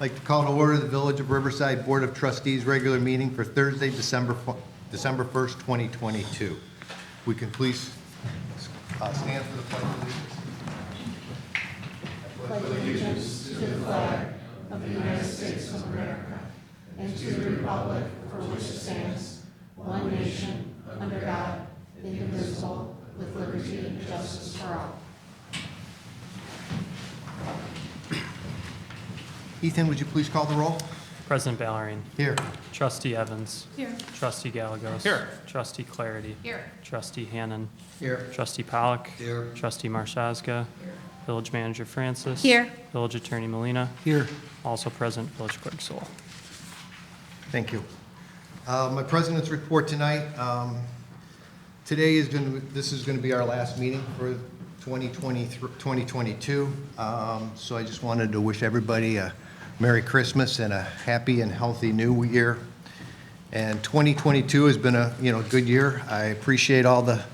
I'd like to call to order the Village of Riverside Board of Trustees regular meeting for Thursday, December 1st, 2022. We can please stand for the Pledge of Allegiance. Ethan, would you please call the roll? President Ballerine. Here. Trustee Evans. Here. Trustee Gallegos. Here. Trustee Clarity. Here. Trustee Hannan. Here. Trustee Pollock. Here. Trustee Marshazga. Village Manager Francis. Here. Village Attorney Molina. Here. Also present, Village Clerk Sewell. Thank you. My president's report tonight. This is going to be our last meeting for 2022. So I just wanted to wish everybody a Merry Christmas and a happy and healthy New Year. And 2022 has been a good year. I appreciate all the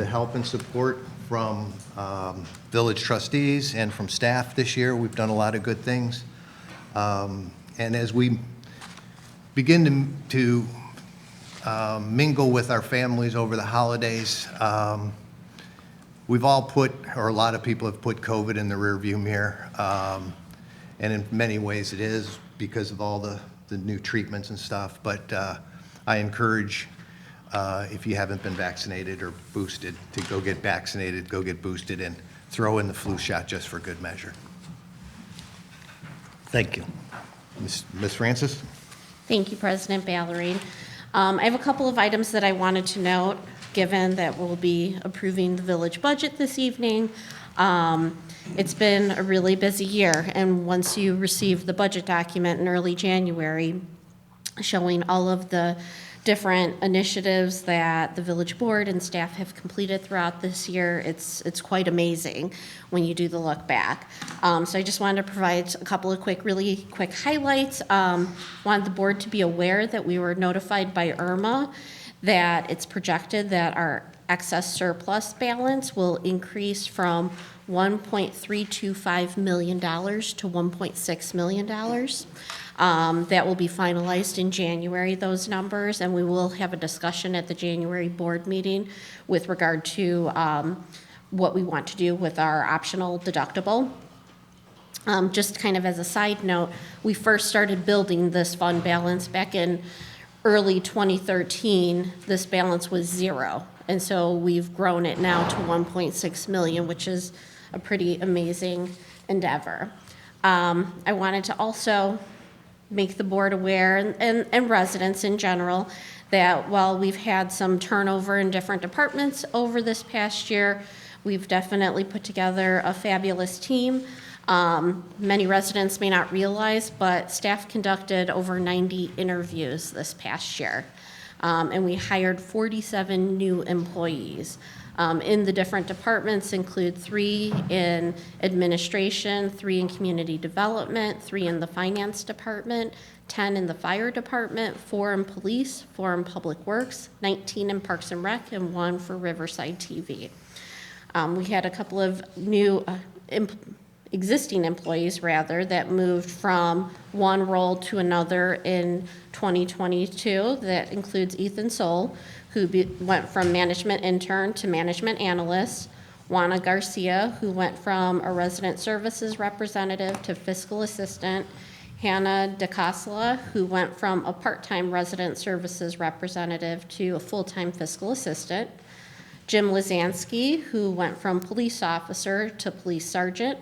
help and support from village trustees and from staff this year. We've done a lot of good things. And as we begin to mingle with our families over the holidays, we've all put, or a lot of people have put COVID in the rearview mirror. And in many ways it is because of all the new treatments and stuff. But I encourage, if you haven't been vaccinated or boosted, to go get vaccinated, go get boosted, and throw in the flu shot just for good measure. Thank you. Ms. Francis? Thank you, President Ballerine. I have a couple of items that I wanted to note, given that we'll be approving the village budget this evening. It's been a really busy year, and once you receive the budget document in early January, showing all of the different initiatives that the village board and staff have completed throughout this year, it's quite amazing when you do the look back. So I just wanted to provide a couple of really quick highlights. Wanted the board to be aware that we were notified by IRMA that it's projected that our excess surplus balance will increase from $1.325 million to $1.6 million. That will be finalized in January, those numbers, and we will have a discussion at the January board meeting with regard to what we want to do with our optional deductible. Just kind of as a side note, we first started building this fund balance back in early 2013. This balance was zero, and so we've grown it now to 1.6 million, which is a pretty amazing endeavor. I wanted to also make the board aware, and residents in general, that while we've had some turnover in different departments over this past year, we've definitely put together a fabulous team. Many residents may not realize, but staff conducted over 90 interviews this past year, and we hired 47 new employees. In the different departments include 3 in administration, 3 in community development, 3 in the finance department, 10 in the fire department, 4 in police, 4 in public works, 19 in parks and rec, and 1 for Riverside TV. We had a couple of new existing employees that moved from one role to another in 2022. That includes Ethan Soul, who went from management intern to management analyst, Juana Garcia, who went from a resident services representative to fiscal assistant, Hannah DeCasla, who went from a part-time resident services representative to a full-time fiscal assistant, Jim Lazansky, who went from police officer to police sergeant,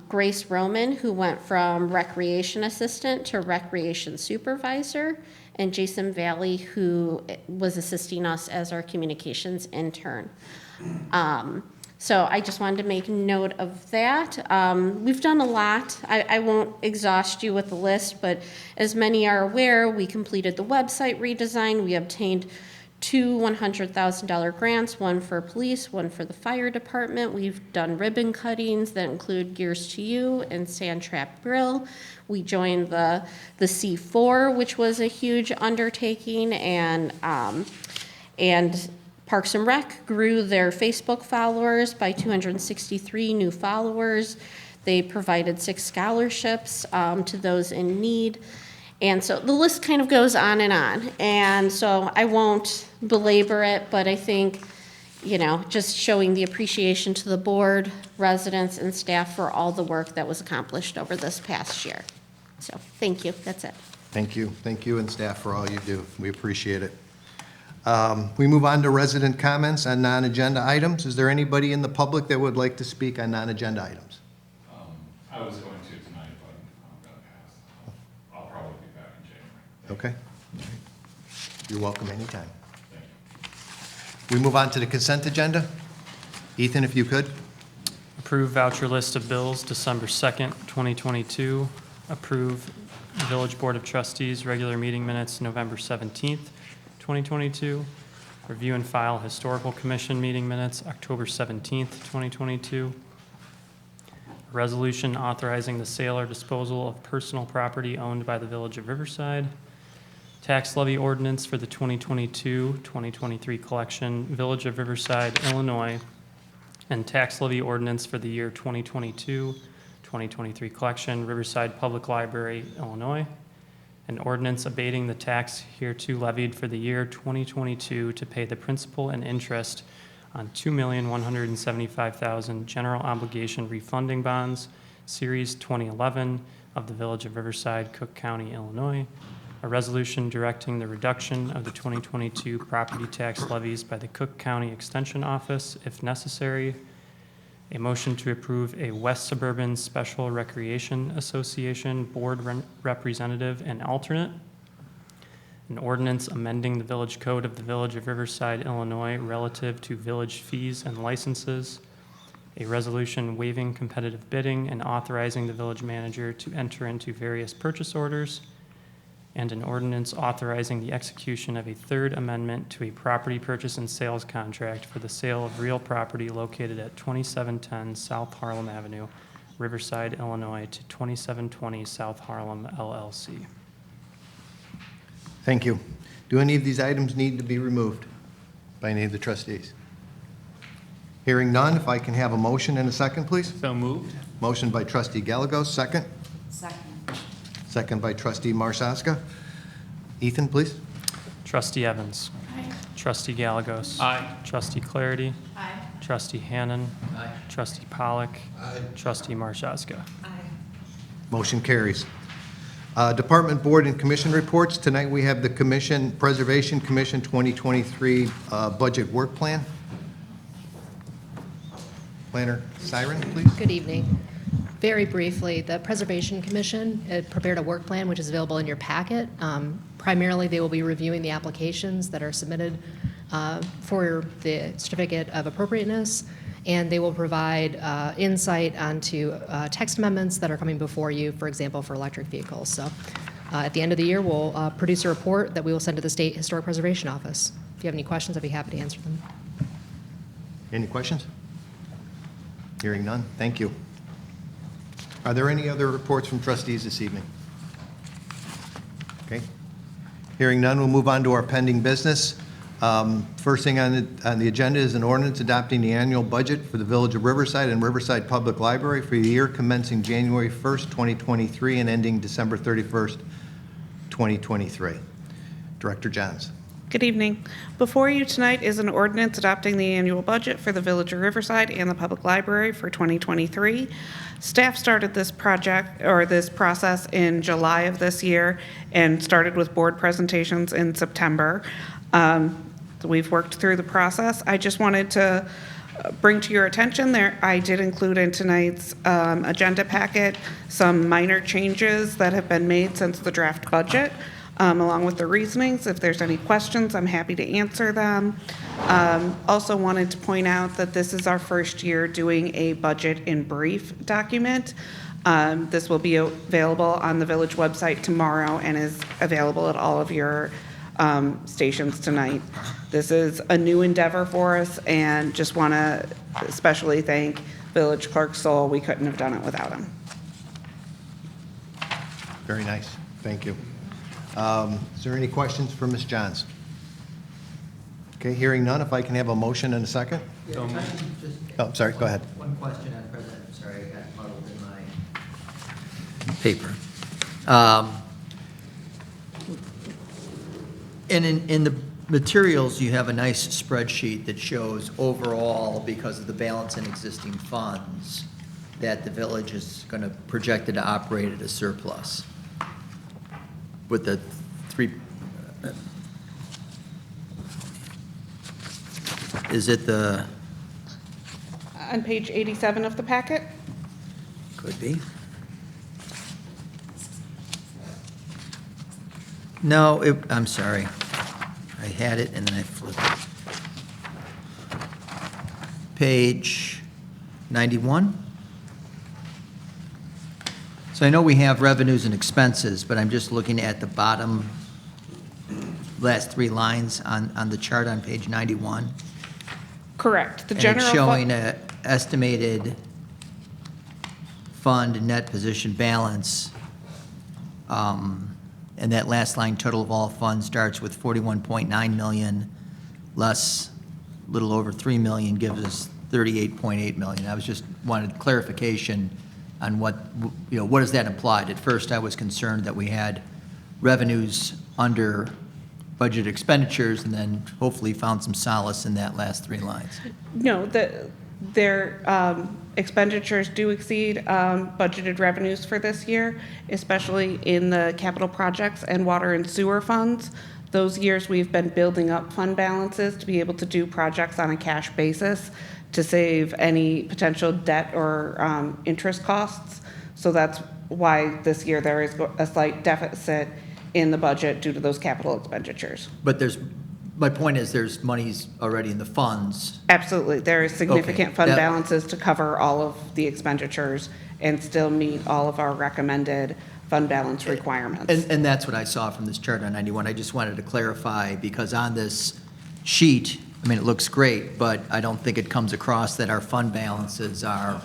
Grace Roman, who went from recreation assistant to recreation supervisor, and Jason Valley, who was assisting us as our communications intern. So I just wanted to make note of that. We've done a lot. I won't exhaust you with the list, but as many are aware, we completed the website redesign. We obtained 2 $100,000 grants, one for police, one for the fire department. We've done ribbon cuttings that include Gears to You and Sand Trap Grill. We joined the C4, which was a huge undertaking, and Parks and Rec grew their Facebook followers by 263 new followers. They provided 6 scholarships to those in need. And so the list kind of goes on. And so I won't belabor it, but I think, just showing the appreciation to the board, residents, and staff for all the work that was accomplished over this past year. So, thank you. That's it. Thank you. Thank you and staff for all you do. We appreciate it. We move on to resident comments on non-agenda items. Is there anybody in the public that would like to speak on non-agenda items? I was going to tonight, but I'm going to pass. I'll probably be back in January. Okay. You're welcome anytime. Thank you. We move on to the consent agenda. Ethan, if you could. Approve voucher list of bills December 2nd, 2022. Approve Village Board of Trustees regular meeting minutes November 17th, 2022. Review and file Historical Commission meeting minutes October 17th, 2022. Resolution authorizing the sale or disposal of personal property owned by the Village of Riverside. Tax levy ordinance for the 2022-2023 collection, Village of Riverside, Illinois, and tax levy ordinance for the year 2022-2023 collection, Riverside Public Library, Illinois. An ordinance abating the tax hereto levied for the year 2022 to pay the principal and interest on $2,175,000 general obligation refunding bonds, Series 2011 of the Village of Riverside, Cook County, Illinois. A resolution directing the reduction of the 2022 property tax levies by the Cook County Extension Office if necessary. A motion to approve a West Suburban Special Recreation Association Board Representative and alternate. An ordinance amending the Village Code of the Village of Riverside, Illinois relative to village fees and licenses. A resolution waiving competitive bidding and authorizing the village manager to enter into various purchase orders. And an ordinance authorizing the execution of a third amendment to a property purchase and sales contract for the sale of real property located at 2710 South Harlem Avenue, Riverside, Illinois, to 2720 South Harlem LLC. Thank you. Do any of these items need to be removed by any of the trustees? Hearing none, if I can have a motion and a second, please. So moved. Motion by trustee Gallegos, second. Second. Second by trustee Marsaska. Ethan, please. Trustee Evans. Aye. Trustee Gallegos. Aye. Trustee Clarity. Aye. Trustee Hannan. Aye. Trustee Pollock. Trustee Marshazga. Aye. Motion carries. Department, board, and commission reports. Tonight we have the Commission, Preservation Commission 2023 Budget Work Plan. Planner Siren, please. Good evening. Very briefly, the Preservation Commission prepared a work plan which is available in your packet. Primarily, they will be reviewing the applications that are submitted for the certificate of appropriateness, and they will provide insight onto text amendments that are coming before you, for example, for electric vehicles. So at the end of the year, we'll produce a report that we will send to the State Historic Preservation Office. If you have any questions, I'd be happy to answer them. Any questions? Hearing none, thank you. Are there any other reports from trustees this evening? Okay. Hearing none, we'll move on to our pending business. First thing on the agenda is an ordinance adopting the annual budget for the Village of Riverside and Riverside Public Library for the year commencing January 1st, 2023 and ending December 31st, 2023. Director Johns. Good evening. Before you tonight is an ordinance adopting the annual budget for the Village of Riverside and the Public Library for 2023. Staff started this project, or this process, in July of this year and started with board presentations in September. We've worked through the process. I just wanted to bring to your attention there, I did include in tonight's agenda packet some minor changes that have been made since the draft budget. Along with the reasonings. If there's any questions, I'm happy to answer them. Also wanted to point out that this is our first year doing a budget in brief document. This will be available on the village website tomorrow and is available at all of your stations tonight. This is a new endeavor for us and just want to especially thank Village Clerk Soul. We couldn't have done it without him. Very nice, thank you. Is there any questions for Ms. Johns? Okay, hearing none, if I can have a motion and a second? So moved. Oh, sorry, go ahead. One question, President, I'm sorry, I got muddled in my paper. And in the materials, you have a nice spreadsheet that shows overall, because of the balance in existing funds, that the village is going to projected to operate at a surplus with the three. Is it the, On page 87 of the packet? could be. No, I'm sorry. I had it and then I flipped it. Page 91. So I know we have revenues and expenses, but I'm just looking at the bottom last three lines on the chart on page 91. Correct. The And general it's showing fund, a estimated fund net position balance. And that last line, total of all funds, starts with 41.9 million, less a little over 3 million, gives us 38.8 million. I was just wanted clarification on what, what does that imply? At first, I was concerned that we had revenues under budget expenditures, and then hopefully found some solace in that last three lines. no, their expenditures do exceed budgeted revenues for this year, especially in the capital projects and water and sewer funds. Those years, we've been building up fund balances to be able to do projects on a cash basis to save any potential debt or interest costs. So that's why this year there is a slight deficit in the budget due to those capital expenditures. But my point is, there's monies already in the funds. Absolutely. There is significant Okay, fund that- balances to cover all of the expenditures and still meet all of our recommended fund balance requirements. And that's what I saw from this chart on 91. I just wanted to clarify, because on this sheet, I mean, it looks great, but I don't think it comes across that our fund balances are,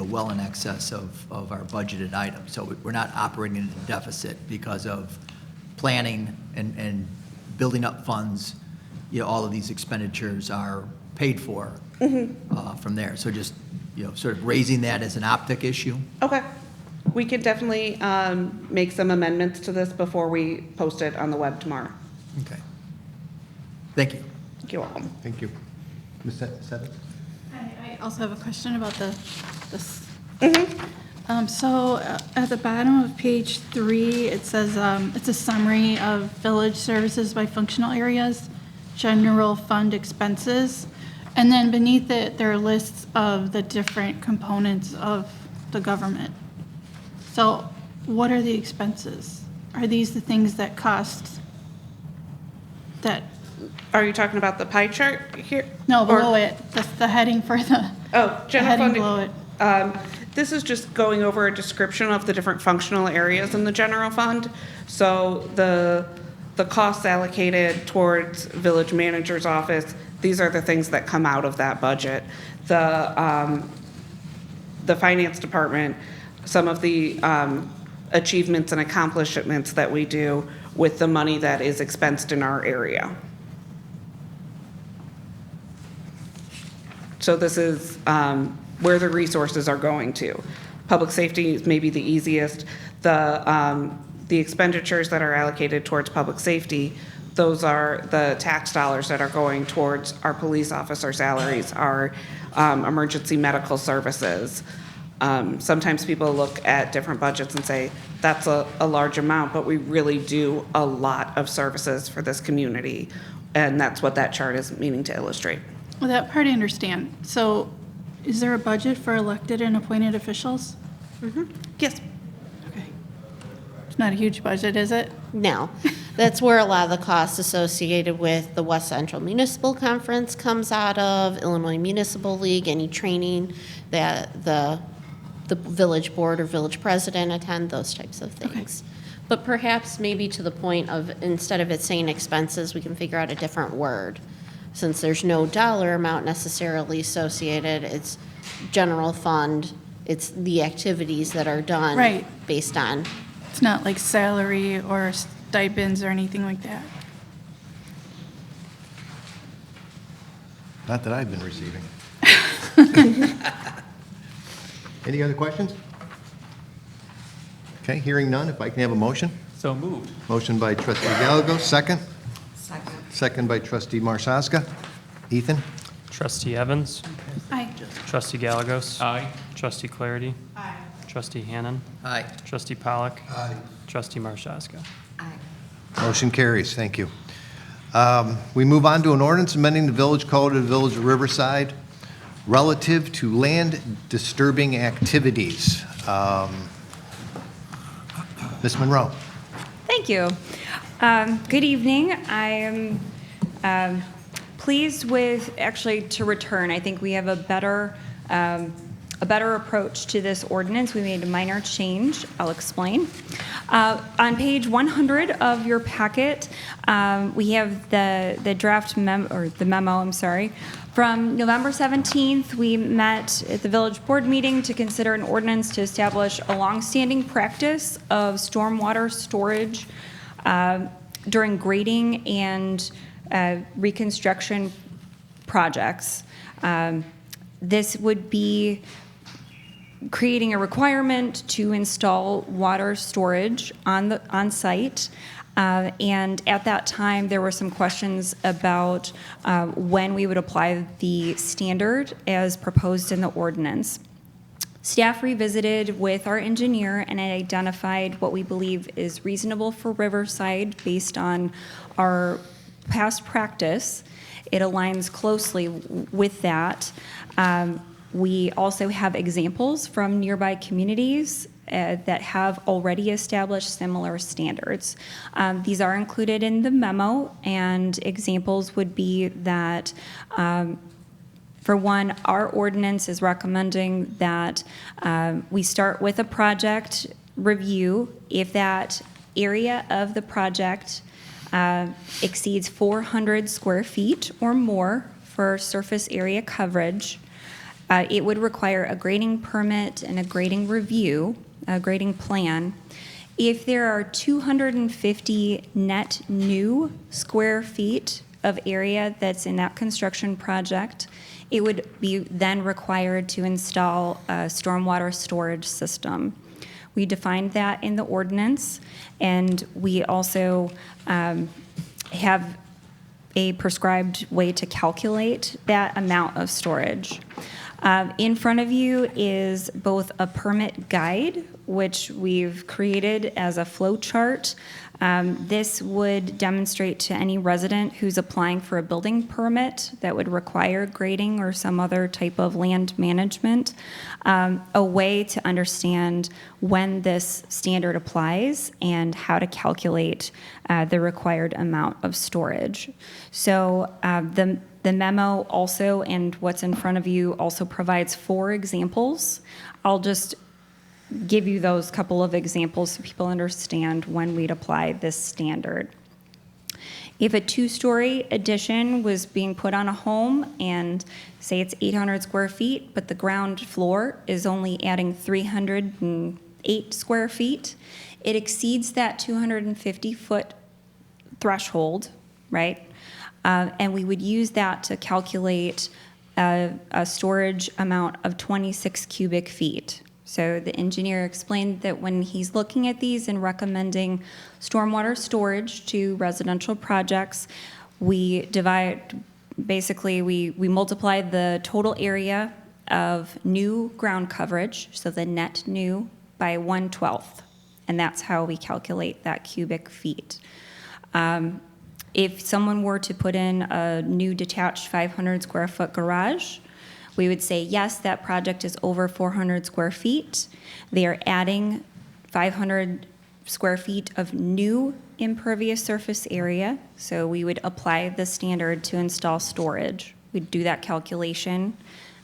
well in excess of our budgeted items. So we're not operating in a deficit because of planning and building up funds. All of these expenditures are paid for from there. So just, sort of raising that as an optic issue. Okay. We can definitely make some amendments to this before we post it on the web tomorrow. Okay. Thank you. You're welcome. Thank you. Ms. Seven? I also have a question about this. Mm-hmm. At the bottom of page 3, it says, it's a summary of village services by functional areas, general fund expenses, and then beneath it, there are lists of the different components of the government. So what are the expenses? Are these the things that cost, that, Are you talking about the pie chart here? no, Or- below it, the heading for the, Oh, the general heading fund. below it? This is just going over a description of the different functional areas in the general fund. So the costs allocated towards village manager's office, these are the things that come out of that budget. The finance department, some of the achievements and accomplishments that we do with the money that is expensed in our area. So this is where the resources are going to. Public safety is maybe the easiest. The expenditures that are allocated towards public safety, those are the tax dollars that are going towards our police officer salaries, our emergency medical services. Sometimes people look at different budgets and say, that's a large amount, but we really do a lot of services for this community. And that's what that chart is meaning to illustrate. Well, that part I understand. So is there a budget for elected and appointed officials? Yes. Okay. It's not a huge budget, is it? No, that's where a lot of the costs associated with the West Central Municipal Conference comes out of, Illinois Municipal League, any training that the village board or village president attend, those types of things. But perhaps maybe to the point of, instead of it saying expenses, we can figure out a different word. Since there's no dollar amount necessarily associated, it's general fund, it's the activities that are done. Right. Based on. It's not like salary or stipends or anything like that. Not that I've been receiving. Any other questions? Okay, hearing none, if I can have a motion? So moved. Motion by trustee Galago, second? Second by trustee Marsaska. Ethan? Trustee Evans? Aye. Trustee Galagos? Aye. Trustee Clarity? Aye. Trustee Hannan? Aye. Trustee Pollock? Aye. Trustee Marshaka? Motion carries, thank you. We move on to an ordinance amending the village code of the Village of Riverside relative to land disturbing activities. Ms. Monroe? Thank you. Good evening. I am pleased with, actually, to return. I think we have a better approach to this ordinance. We made a minor change. I'll explain. On page 100 of your packet, we have the draft memo, I'm sorry. From November 17th, we met at the village board meeting to consider an ordinance to establish a longstanding practice of stormwater storage during grading and reconstruction projects. This would be creating a requirement to install water storage on site. And at that time, there were some questions about when we would apply the standard as proposed in the ordinance. Staff revisited with our engineer and identified what we believe is reasonable for Riverside based on our past practice. It aligns closely with that. We also have examples from nearby communities that have already established similar standards. These are included in the memo, and examples would be that, for one, our ordinance is recommending that we start with a project review. If that area of the project exceeds 400 square feet or more for surface area coverage, it would require a grading permit and a grading review, a grading plan. If there are 250 net new square feet of area that's in that construction project, it would be then required to install a stormwater storage system. We defined that in the ordinance, and we also have a prescribed way to calculate that amount of storage. In front of you is both a permit guide, which we've created as a flow chart. This would demonstrate to any resident who's applying for a building permit that would require grading or some other type of land management, a way to understand when this standard applies and how to calculate the required amount of storage. So the memo also, and what's in front of you, also provides 4 examples. I'll just give you those couple of examples so people understand when we'd apply this standard. If a 2-story addition was being put on a home and say it's 800 square feet, but the ground floor is only adding 308 square feet, it exceeds that 250-foot threshold, right? And we would use that to calculate a storage amount of 26 cubic feet. So the engineer explained that when he's looking at these and recommending stormwater storage to residential projects, we multiply the total area of new ground coverage, so the net new, by 1/12, and that's how we calculate that cubic feet. If someone were to put in a new detached 500 square foot garage, we would say, yes, that project is over 400 square feet. They are adding 500 square feet of new impervious surface area, so we would apply the standard to install storage. We'd do that calculation,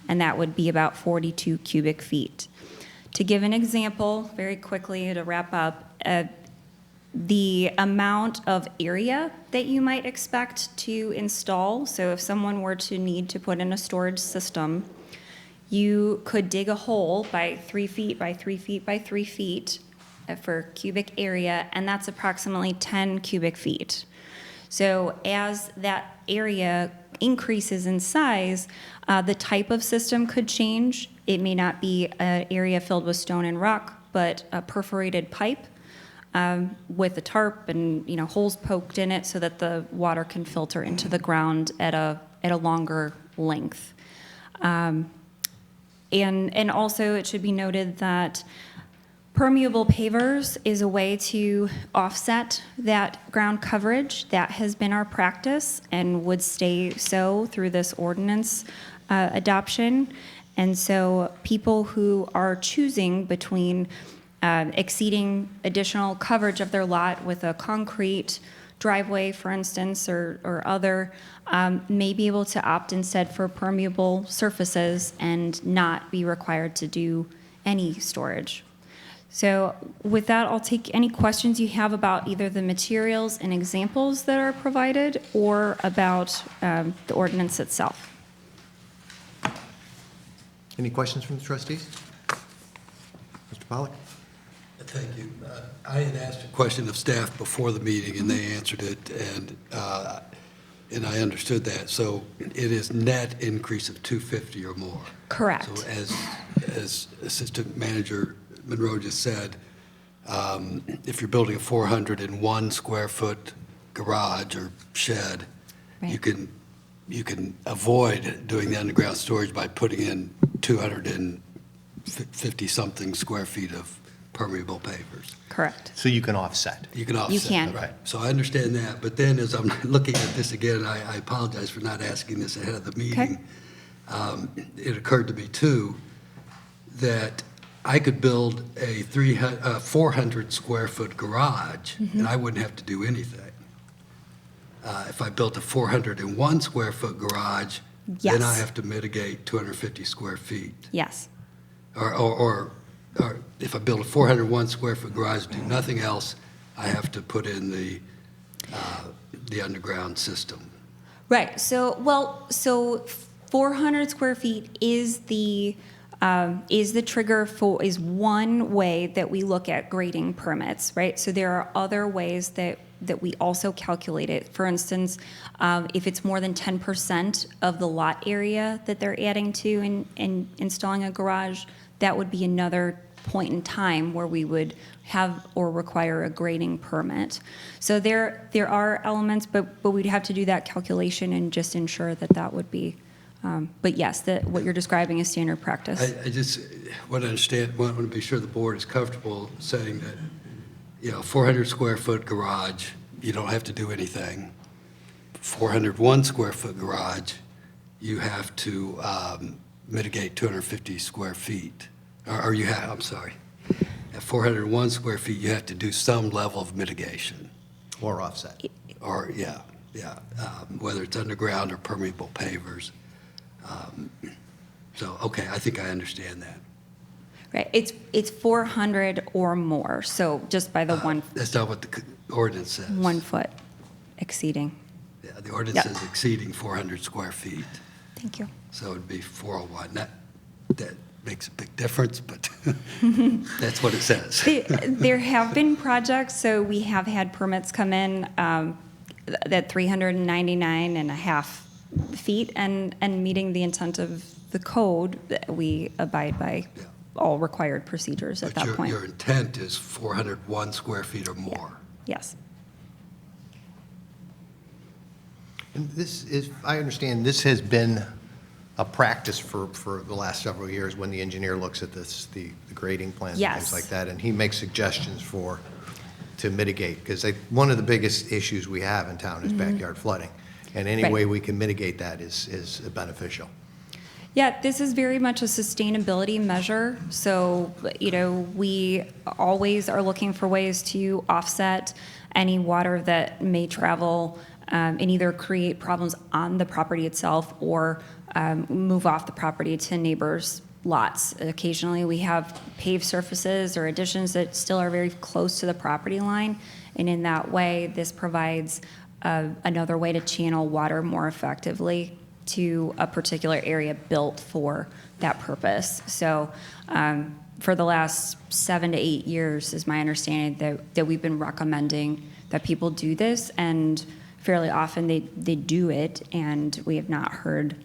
and that would be about 42 cubic feet. To give an example, very quickly to wrap up, the amount of area that you might expect to install. So if someone were to need to put in a storage system, you could dig a hole by 3 feet by 3 feet by 3 feet for cubic area, and that's approximately 10 cubic feet. So as that area increases in size, the type of system could change. It may not be an area filled with stone and rock but a perforated pipe with a tarp and, holes poked in it so that the water can filter into the ground at a longer length. And also, it should be noted that permeable pavers is a way to offset that ground coverage. That has been our practice and would stay so through this ordinance adoption. And so people who are choosing between exceeding additional coverage of their lot with a concrete driveway, for instance, or other, may be able to opt instead for permeable surfaces and not be required to do any storage. So with that, I'll take any questions you have about either the materials and examples that are provided or about the ordinance itself. Any questions from the trustees? Mr. Pollack? Thank you. I had asked a question of staff before the meeting, and they answered it, and I understood that. So it is net increase of 250 or more. Correct. So as Assistant Manager Monroe just said, if you're building a 401 square foot garage or shed, Right. you can avoid doing the underground storage by putting in 250 something square feet of permeable pavers. Correct. So you can offset. You can offset. can. Right. So I understand that, but then as I'm looking at this again, I apologize for not asking this ahead of the meeting. It occurred to me too, that I could build a 400 square foot garage and I wouldn't have to do anything. If I built a 401 square foot garage, then I Yes. have to mitigate 250 square feet. Yes. Or if I build a 401 square foot garage, do nothing else, I have to put in the underground system. Right. So 400 square feet is the trigger for, is one way that we look at grading permits, right? So there are other ways that we also calculate it. For instance, if it's more than 10% of the lot area that they're adding to in installing a garage, that would be another point in time where we would have or require a grading permit. So there are elements, but we'd have to do that calculation and just ensure that would be. But yes, what you're describing is standard practice. I just want to be sure the board is comfortable saying that, 400 square foot garage, you don't have to do anything. 401 square foot garage, you have to mitigate 250 square feet. Or you have, I'm sorry. At 401 square feet, you have to do some level of mitigation. Or offset. Or, whether it's underground or permeable pavers. So, okay, I think I understand that. Right, it's 400 or more, so just by the That's not what the ordinance says. 1 foot exceeding. Yeah, the ordinance Yep. says exceeding 400 square feet, Thank you. so it'd be 401. That makes a big difference, but that's what it says. There have been projects, so we have had permits come in that 399 and a half feet, and meeting the intent of the code, we abide by Yeah. all required procedures at But that point. your intent is 401 square feet or more. Yes. And this is, I understand, this has been a practice for the last several years when the engineer looks at this, the grading plans and Yes. things like that, and he makes suggestions to mitigate, because one of the biggest issues we have in town is backyard flooding, and any Right. way we can mitigate that is beneficial. Yeah, this is very much a sustainability measure. So, we always are looking for ways to offset any water that may travel and either create problems on the property itself or move off the property to neighbors' lots. Occasionally, we have paved surfaces or additions that still are very close to the property line. And in that way, this provides another way to channel water more effectively to a particular area built for that purpose. So for the last 7 to 8 years is my understanding that we've been recommending that people do this, and fairly often they do it, and we have not heard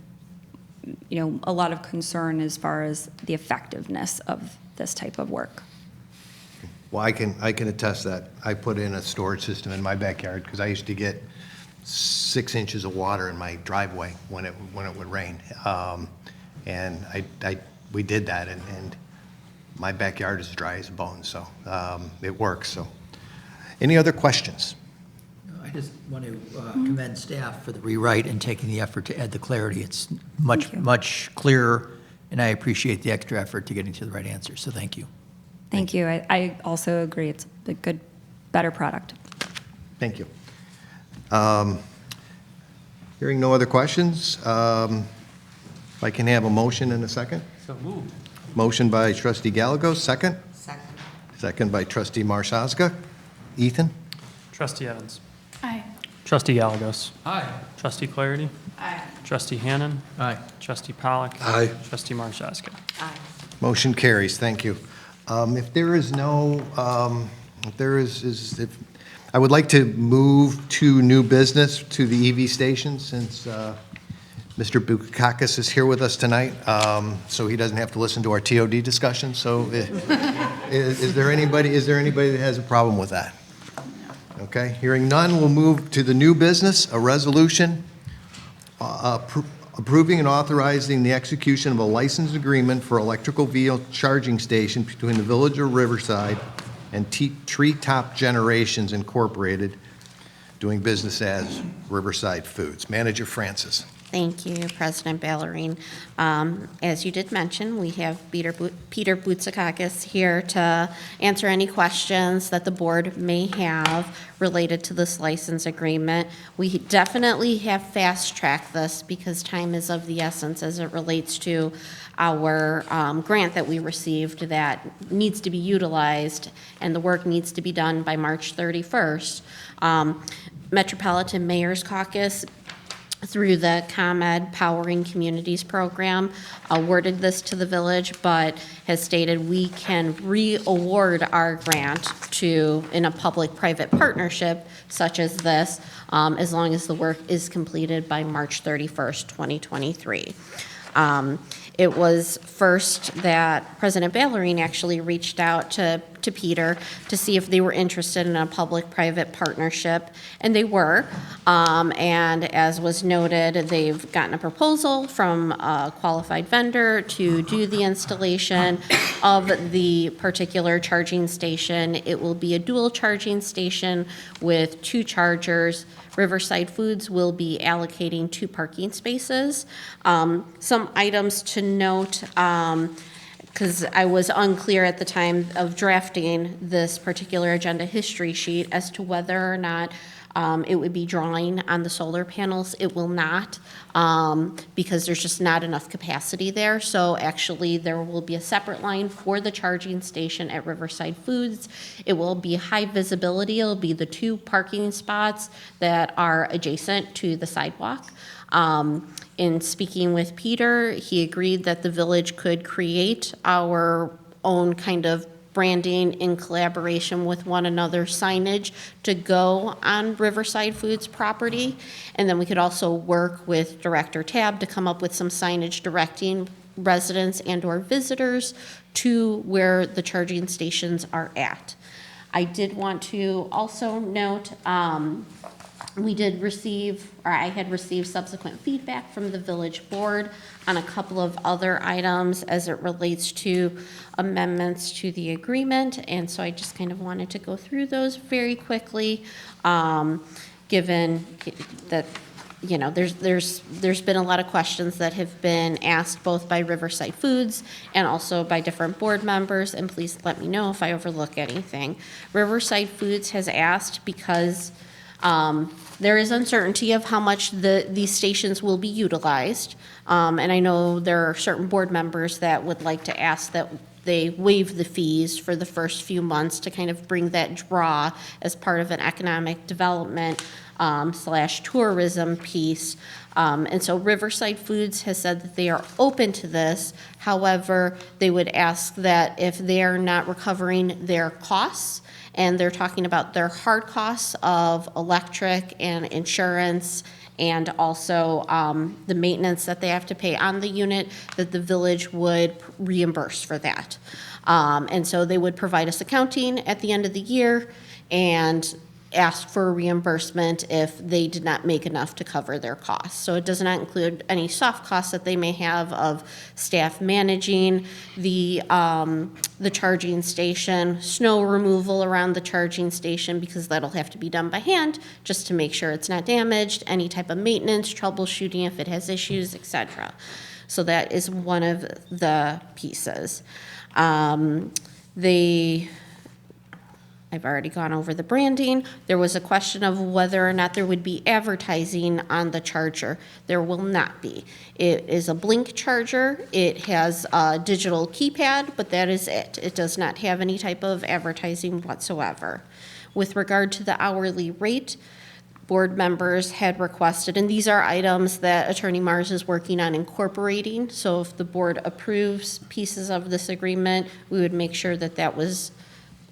a lot of concern as far as the effectiveness of this type of work. Well, I can attest that. I put in a storage system in my backyard because I used to get 6 inches of water in my driveway when it would rain. And we did that, and my backyard is dry as a bone, so it works, so. Any other questions? I just want to commend staff for the rewrite and taking the effort to add the clarity. It's much clearer, and I appreciate the extra effort to getting to the right answer, so thank you. Thank you. I also agree. It's a good, better product. Thank you. Hearing no other questions, if I can have a motion in a second? So moved. Motion by trustee Gallegos, second? Second. Second by trustee Marshaga. Ethan? Trustee Evans. Aye. Trustee Gallegos. Aye. Trustee Clarity. Aye. Trustee Hannan. Aye. Trustee Pollock. Aye. Trustee Marshaska. Motion carries, thank you. If there is no, if I would like to move to new business to the EV station since Mr. Bukakis is here with us tonight, so he doesn't have to listen to our TOD discussion. So is there anybody that has a problem with that? Okay, hearing none, we'll move to the new business, a resolution approving and authorizing the execution of a license agreement for electrical vehicle charging station between the Village of Riverside and Treetop Generations Incorporated, doing business as Riverside Foods. Manager Francis. Thank you, President Ballerine. As you did mention, we have Peter Boutsakakis here to answer any questions that the board may have related to this license agreement. We definitely have fast-tracked this because time is of the essence as it relates to our grant that we received that needs to be utilized, and the work needs to be done by March 31st. Metropolitan Mayor's Caucus, through the ComEd Powering Communities program, awarded this to the village, but has stated we can re-award our grant in a public-private partnership such as this, as long as the work is completed by March 31st, 2023. It was first that President Ballerine actually reached out to Peter to see if they were interested in a public-private partnership, and they were. And as was noted, they've gotten a proposal from a qualified vendor to do the installation of the particular charging station. It will be a dual charging station with 2 chargers. Riverside Foods will be allocating 2 parking spaces. Some items to note, because I was unclear at the time of drafting this particular agenda history sheet as to whether or not it would be drawing on the solar panels. It will not, because there's just not enough capacity there. So actually, there will be a separate line for the charging station at Riverside Foods. It will be high visibility. It'll be the 2 parking spots that are adjacent to the sidewalk. In speaking with Peter, he agreed that the village could create our own kind of branding in collaboration with one another signage to go on Riverside Foods property. And then we could also work with Director Tab to come up with some signage directing residents and/or visitors to where the charging stations are at. I did want to also note, I had received subsequent feedback from the village board on a couple of other items as it relates to amendments to the agreement, and so I just kind of wanted to go through those very quickly, given that, you know, there's been a lot of questions that have been asked both by Riverside Foods and also by different board members, and please let me know if I overlook anything. Riverside Foods has asked because there is uncertainty of how much these stations will be utilized. And I know there are certain board members that would like to ask that they waive the fees for the first few months to kind of bring that draw as part of an economic development / tourism piece. And so Riverside Foods has said that they are open to this. However, they would ask that if they are not recovering their costs, and they're talking about their hard costs of electric and insurance and also the maintenance that they have to pay on the unit, that the village would reimburse for that. And so they would provide us accounting at the end of the year and ask for reimbursement if they did not make enough to cover their costs. So it does not include any soft costs that they may have of staff managing the charging station, snow removal around the charging station, because that'll have to be done by hand just to make sure it's not damaged, any type of maintenance, troubleshooting if it has issues, etc. So that is one of the pieces. I've already gone over the branding. There was a question of whether or not there would be advertising on the charger. There will not be. It is a Blink charger. It has a digital keypad, but that is it. It does not have any type of advertising whatsoever. With regard to the hourly rate, board members had requested, and these are items that Attorney Mars is working on incorporating. So if the board approves pieces of this agreement, we would make sure that that was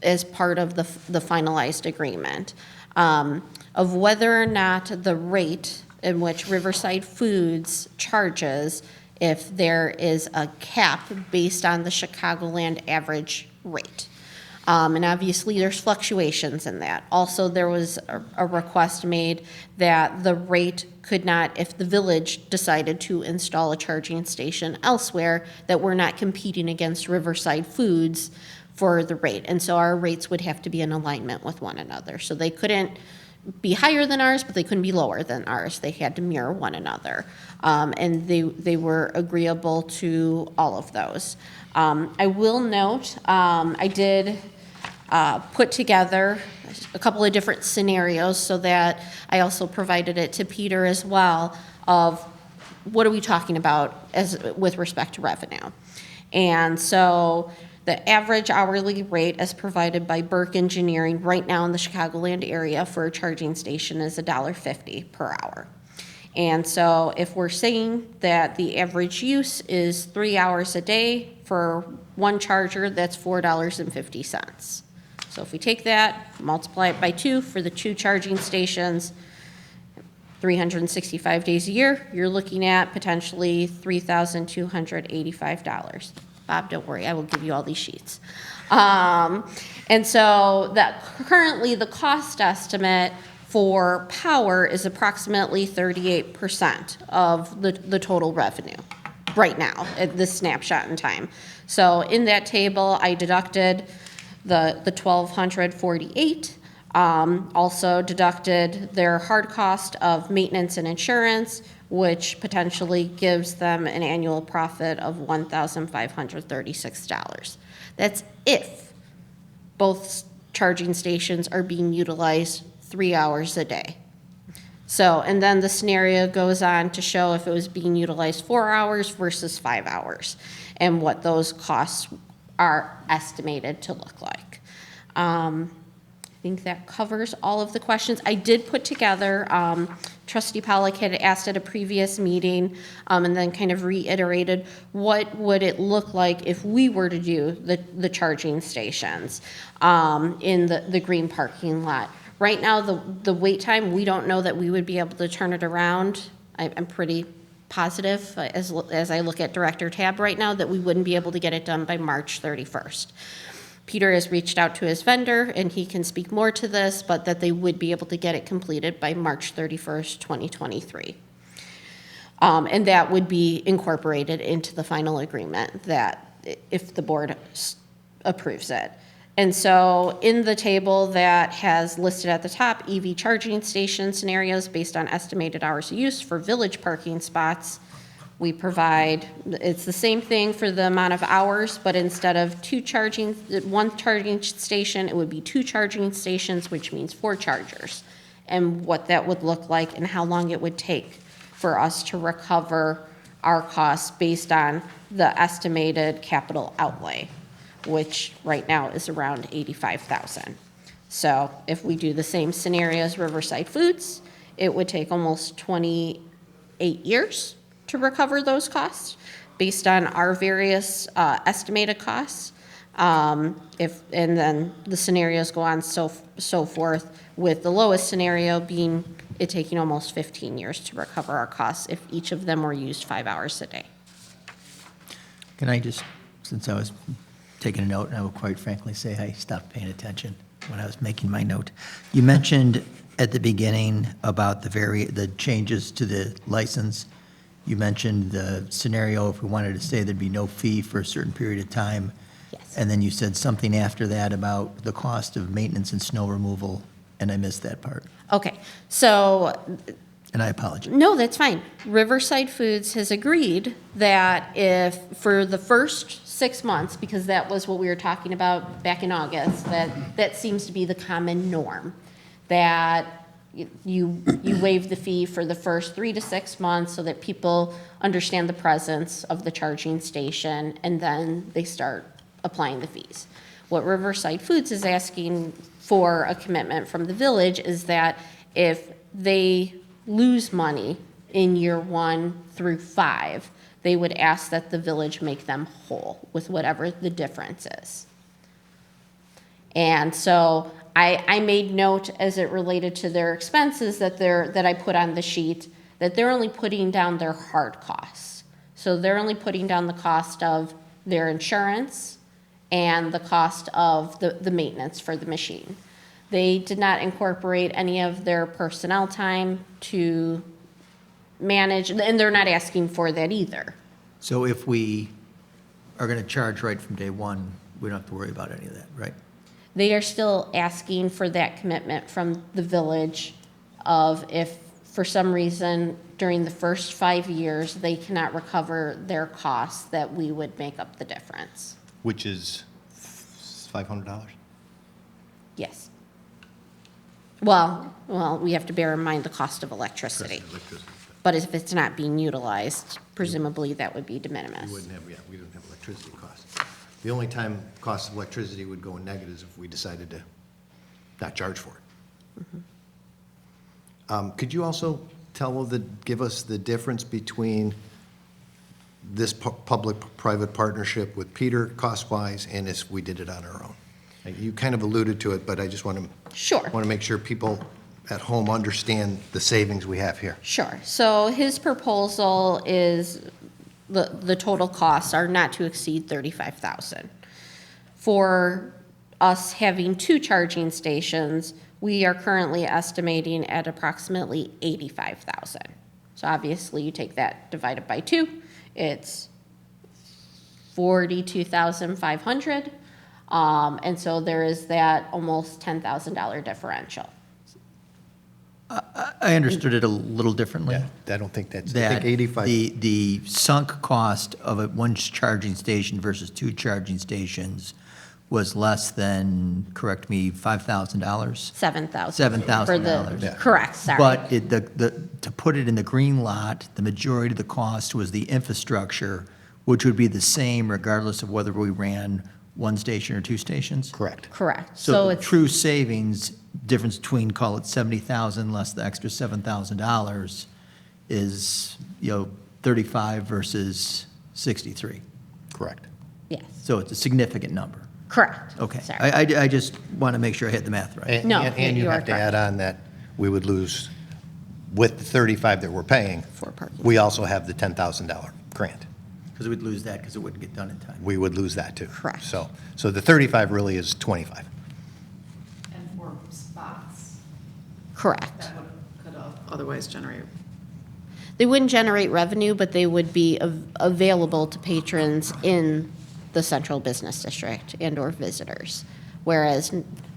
as part of the finalized agreement, of whether or not the rate in which Riverside Foods charges, if there is a cap based on the Chicagoland average rate. And obviously, there's fluctuations in that. Also, there was a request made that the rate could not, if the village decided to install a charging station elsewhere, that we're not competing against Riverside Foods for the rate. And so our rates would have to be in alignment with one another. So they couldn't be higher than ours, but they couldn't be lower than ours. They had to mirror one another. And they were agreeable to all of those. I will note, I did put together a couple of different scenarios so that I also provided it to Peter as well, of what are we talking about with respect to revenue. And so the average hourly rate as provided by Burke Engineering right now in the Chicagoland area for a charging station is $1.50 per hour. And so if we're saying that the average use is 3 hours a day for one charger, that's $4.50. So if we take that, multiply it by 2 for the 2 charging stations, 365 days a year, you're looking at potentially $3,285. Bob, don't worry, I will give you all these sheets. And so that currently the cost estimate for power is approximately 38% of the total revenue right now at this snapshot in time. So in that table, I deducted the 1,248, also deducted their hard cost of maintenance and insurance, which potentially gives them an annual profit of $1,536. That's if both charging stations are being utilized 3 hours a day. So, and then the scenario goes on to show if it was being utilized 4 hours versus 5 hours, and what those costs are estimated to look like. I think that covers all of the questions. I did put together, Trustee Pollock had asked at a previous meeting, and then kind of reiterated, what would it look like if we were to do the charging stations in the green parking lot? Right now, the wait time, we don't know that we would be able to turn it around. I'm pretty positive, as I look at Director Tab right now, that we wouldn't be able to get it done by March 31st. Peter has reached out to his vendor, and he can speak more to this, but that they would be able to get it completed by March 31st, 2023. And that would be incorporated into the final agreement that if the board approves it. And so in the table that has listed at the top, EV charging station scenarios based on estimated hours of use for village parking spots, we provide, it's the same thing for the amount of hours, but instead of one charging station, it would be 2 charging stations, which means 4 chargers. And what that would look like and how long it would take for us to recover our costs based on the estimated capital outlay, which right now is around $85,000. So if we do the same scenario as Riverside Foods, it would take almost 28 years to recover those costs based on our various estimated costs. And then the scenarios go on so forth, with the lowest scenario being it taking almost 15 years to recover our costs if each of them were used 5 hours a day. Can I just, since I was taking a note, and I will quite frankly say I stopped paying attention when I was making my note. You mentioned at the beginning about the changes to the license. You mentioned the scenario, if we wanted to say there'd be no fee for a certain period of time. Yes. And then you said something after that about the cost of maintenance and snow removal, and I missed that part. Okay, so And I apologize. no, that's fine. Riverside Foods has agreed that if, for the first 6 months, because that was what we were talking about back in August, that seems to be the common norm, that you waive the fee for the first 3 to 6 months so that people understand the presence of the charging station, and then they start applying the fees. What Riverside Foods is asking for a commitment from the village is that if they lose money in year 1 through 5, they would ask that the village make them whole with whatever the difference is. And so I made note as it related to their expenses that I put on the sheet, that they're only putting down their hard costs. So they're only putting down the cost of their insurance and the cost of the maintenance for the machine. They did not incorporate any of their personnel time to manage, and they're not asking for that either. So if we are going to charge right from day one, we don't have to worry about any of that, right? They are still asking for that commitment from the village of if for some reason during the first 5 years they cannot recover their costs, that we would make up the difference. Which is $500? Yes. Well, we have to bear in mind the cost of electricity. But if it's not being utilized, presumably that would be de minimis. We don't have electricity costs. The only time cost of electricity would go in negative is if we decided to not charge for it. Could you also give us the difference between this public-private partnership with Peter cost-wise and if we did it on our own? You kind of alluded to it, but I just want to Sure. make sure people at home understand the savings we have here. Sure. So his proposal is the total costs are not to exceed $35,000. For us having 2 charging stations, we are currently estimating at approximately $85,000. So obviously you take that divided by 2, it's $42,500. And so there is that almost $10,000 differential. I understood it a little differently. Yeah, I don't think that's, I That think 85. the sunk cost of one charging station versus 2 charging stations was less than, correct me, $5,000? $7,000. $7,000. For the, Yeah. correct, sorry. But to put it in the green lot, the majority of the cost was the infrastructure, which would be the same regardless of whether we ran 1 station or 2 stations? Correct. Correct. So So the it's, true savings, difference between, call it 70,000 less the extra $7,000 is, 35 versus 63. Correct. yes, So it's a significant number. correct. Okay. Sorry. I just want to make sure I hit the math right. And- No, And you you are have to correct. add on that we would lose, with the 35 that we're paying, For parking. we also have the $10,000 grant. Because we'd lose that because it wouldn't get done in time. We would lose that too. Correct. So the 35 really is 25. And for spots Correct. that could otherwise generate. They wouldn't generate revenue, but they would be available to patrons in the central business district and/or visitors. Whereas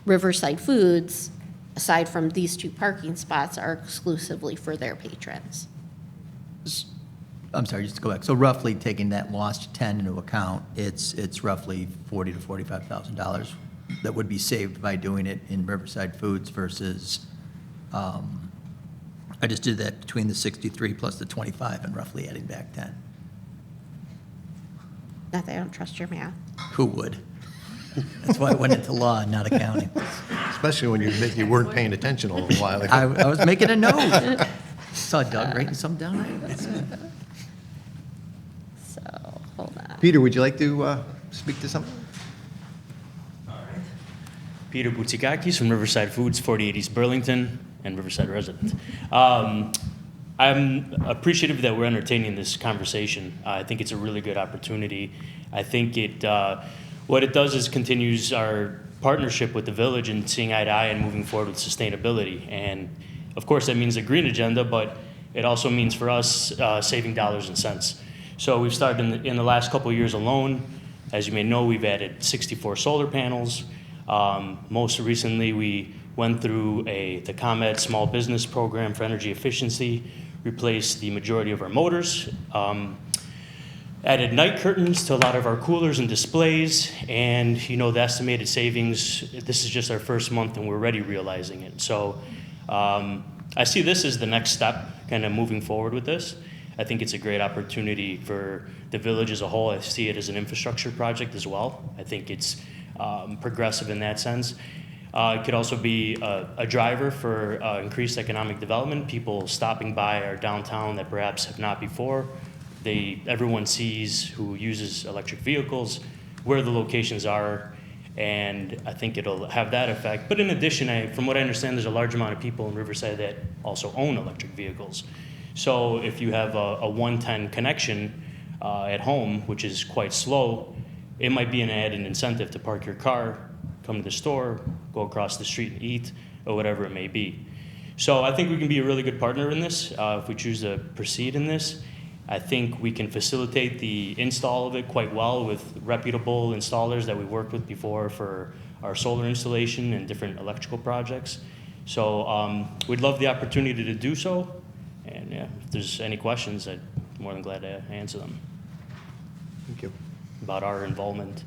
Riverside Foods, aside from these 2 parking spots, are exclusively for their patrons. I'm sorry, just to go back. So roughly taking that lost 10 into account, it's roughly $40,000 to $45,000 that would be saved by doing it in Riverside Foods versus, I just did that between the 63 plus the 25 and roughly adding back 10. Not that I don't trust your math. Who would? That's why I went into law and not accounting. Especially when you weren't paying attention a little while ago. I was making a note. Saw Doug writing something down. So, hold on. Peter, would you like to speak to something? Peter Boutikakis from Riverside Foods, 48 East Burlington, and Riverside resident. I'm appreciative that we're entertaining this conversation. I think it's a really good opportunity. I think what it does is continues our partnership with the village and seeing eye to eye and moving forward with sustainability. And of course, that means a green agenda, but it also means for us saving dollars and cents. So we've started in the last couple of years alone. As you may know, we've added 64 solar panels. Most recently, we went through the ComEd Small Business Program for energy efficiency, replaced the majority of our motors, added night curtains to a lot of our coolers and displays, and the estimated savings, this is just our first month and we're already realizing it. So I see this as the next step, kind of moving forward with this. I think it's a great opportunity for the village as a whole. I see it as an infrastructure project as well. I think it's progressive in that sense. It could also be a driver for increased economic development, people stopping by our downtown that perhaps have not before. Everyone sees who uses electric vehicles, where the locations are, and I think it'll have that effect. But in addition, from what I understand, there's a large amount of people in Riverside that also own electric vehicles. So if you have a 110 connection at home, which is quite slow, it might be an added incentive to park your car, come to the store, go across the street and eat, or whatever it may be. So I think we can be a really good partner in this if we choose to proceed in this. I think we can facilitate the install of it quite well with reputable installers that we worked with before for our solar installation and different electrical projects. So we'd love the opportunity to do so. And yeah, if there's any questions, I'm more than glad to answer them Thank you. about our involvement.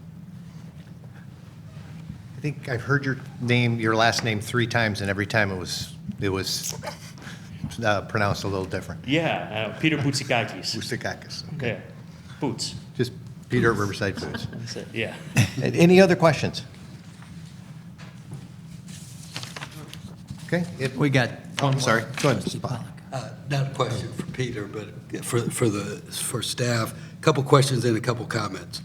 I think I've heard your last name 3 times, and every time it was pronounced a little different. Yeah, Peter Boutikakis. Boustakakis. Yeah, Boots. Just Peter at Riverside Foods. That's it, yeah. Any other questions? Okay. We got. Oh, I'm sorry. Go ahead, Mr. Pollock. Not a question for Peter, but for staff. A couple questions and a couple comments.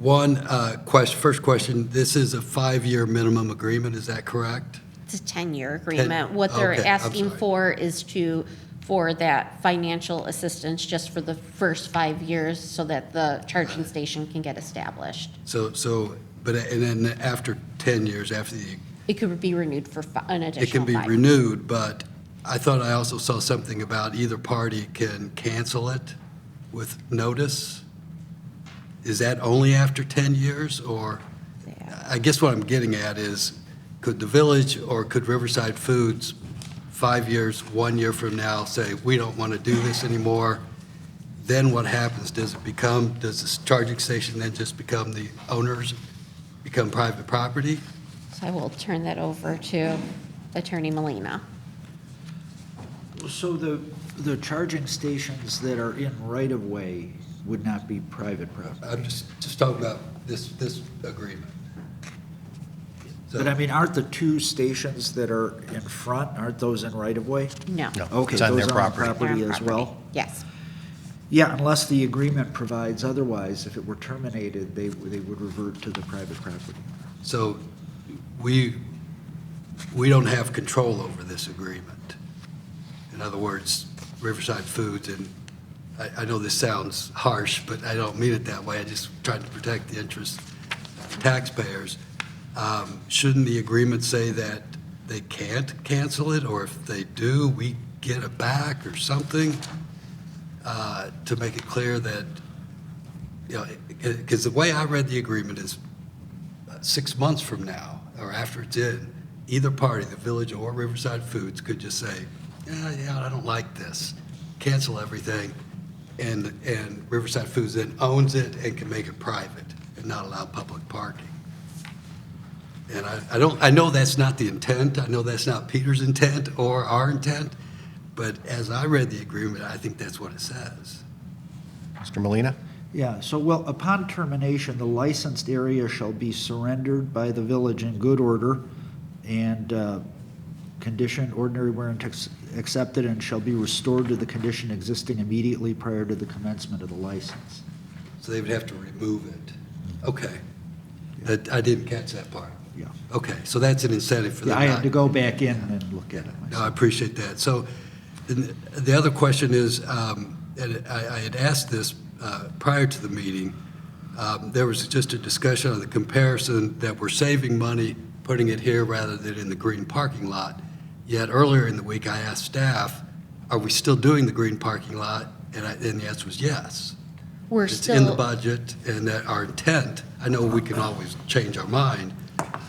First question, this is a 5-year minimum agreement, is that correct? It's a 10-year agreement. What they're Okay, I'm asking sorry. for is for that financial assistance just for the first 5 years so that the charging station can get established. And then after 10 years, It could be renewed for an additional 5. it can be renewed, but I thought I also saw something about either party can cancel it with notice. Is that only after 10 years, or, I guess what I'm getting at is, could the village or could Riverside Foods, 5 years, 1 year from now, say, we don't want to do this anymore? Then what happens? Does this charging station then just become the owners, become private property? So I will turn that over to Attorney Molina. So the charging stations that are in right-of-way would not be private property? I'm just talking about this agreement. But I mean, aren't the 2 stations that are in front, aren't those in right-of-way? No. No, Okay, it's on those their are on property. property They're on as well? property. Yes. Yeah, unless the agreement provides otherwise, if it were terminated, they would revert to the private property. So we don't have control over this agreement. In other words, Riverside Foods, and I know this sounds harsh, but I don't mean it that way. I just tried to protect the interests of taxpayers. Shouldn't the agreement say that they can't cancel it, or if they do, we get it back or something to make it clear that, because the way I read the agreement is 6 months from now, or after it's in, either party, the village or Riverside Foods, could just say, yeah, I don't like this, cancel everything, and Riverside Foods then owns it and can make it private and not allow public parking. And I know that's not the intent, I know that's not Peter's intent or our intent, but as I read the agreement, I think that's what it says. Mr. Molina? Yeah, so, well, upon termination, the licensed area shall be surrendered by the village in good order and condition ordinary wear and accepted and shall be restored to the condition existing immediately prior to the commencement of the license. So they would have to remove it. Okay. I didn't catch that part. Yeah. Okay, so that's an incentive for Yeah, them. I not- had to go back in and look at it No, I myself. appreciate that. So the other question is, and I had asked this prior to the meeting, there was just a discussion on the comparison that we're saving money putting it here rather than in the green parking lot. Yet earlier in the week, I asked staff, are we still doing the green parking lot? And the answer was yes. We're It's in the still, budget, and that our intent, I know we can always change our mind,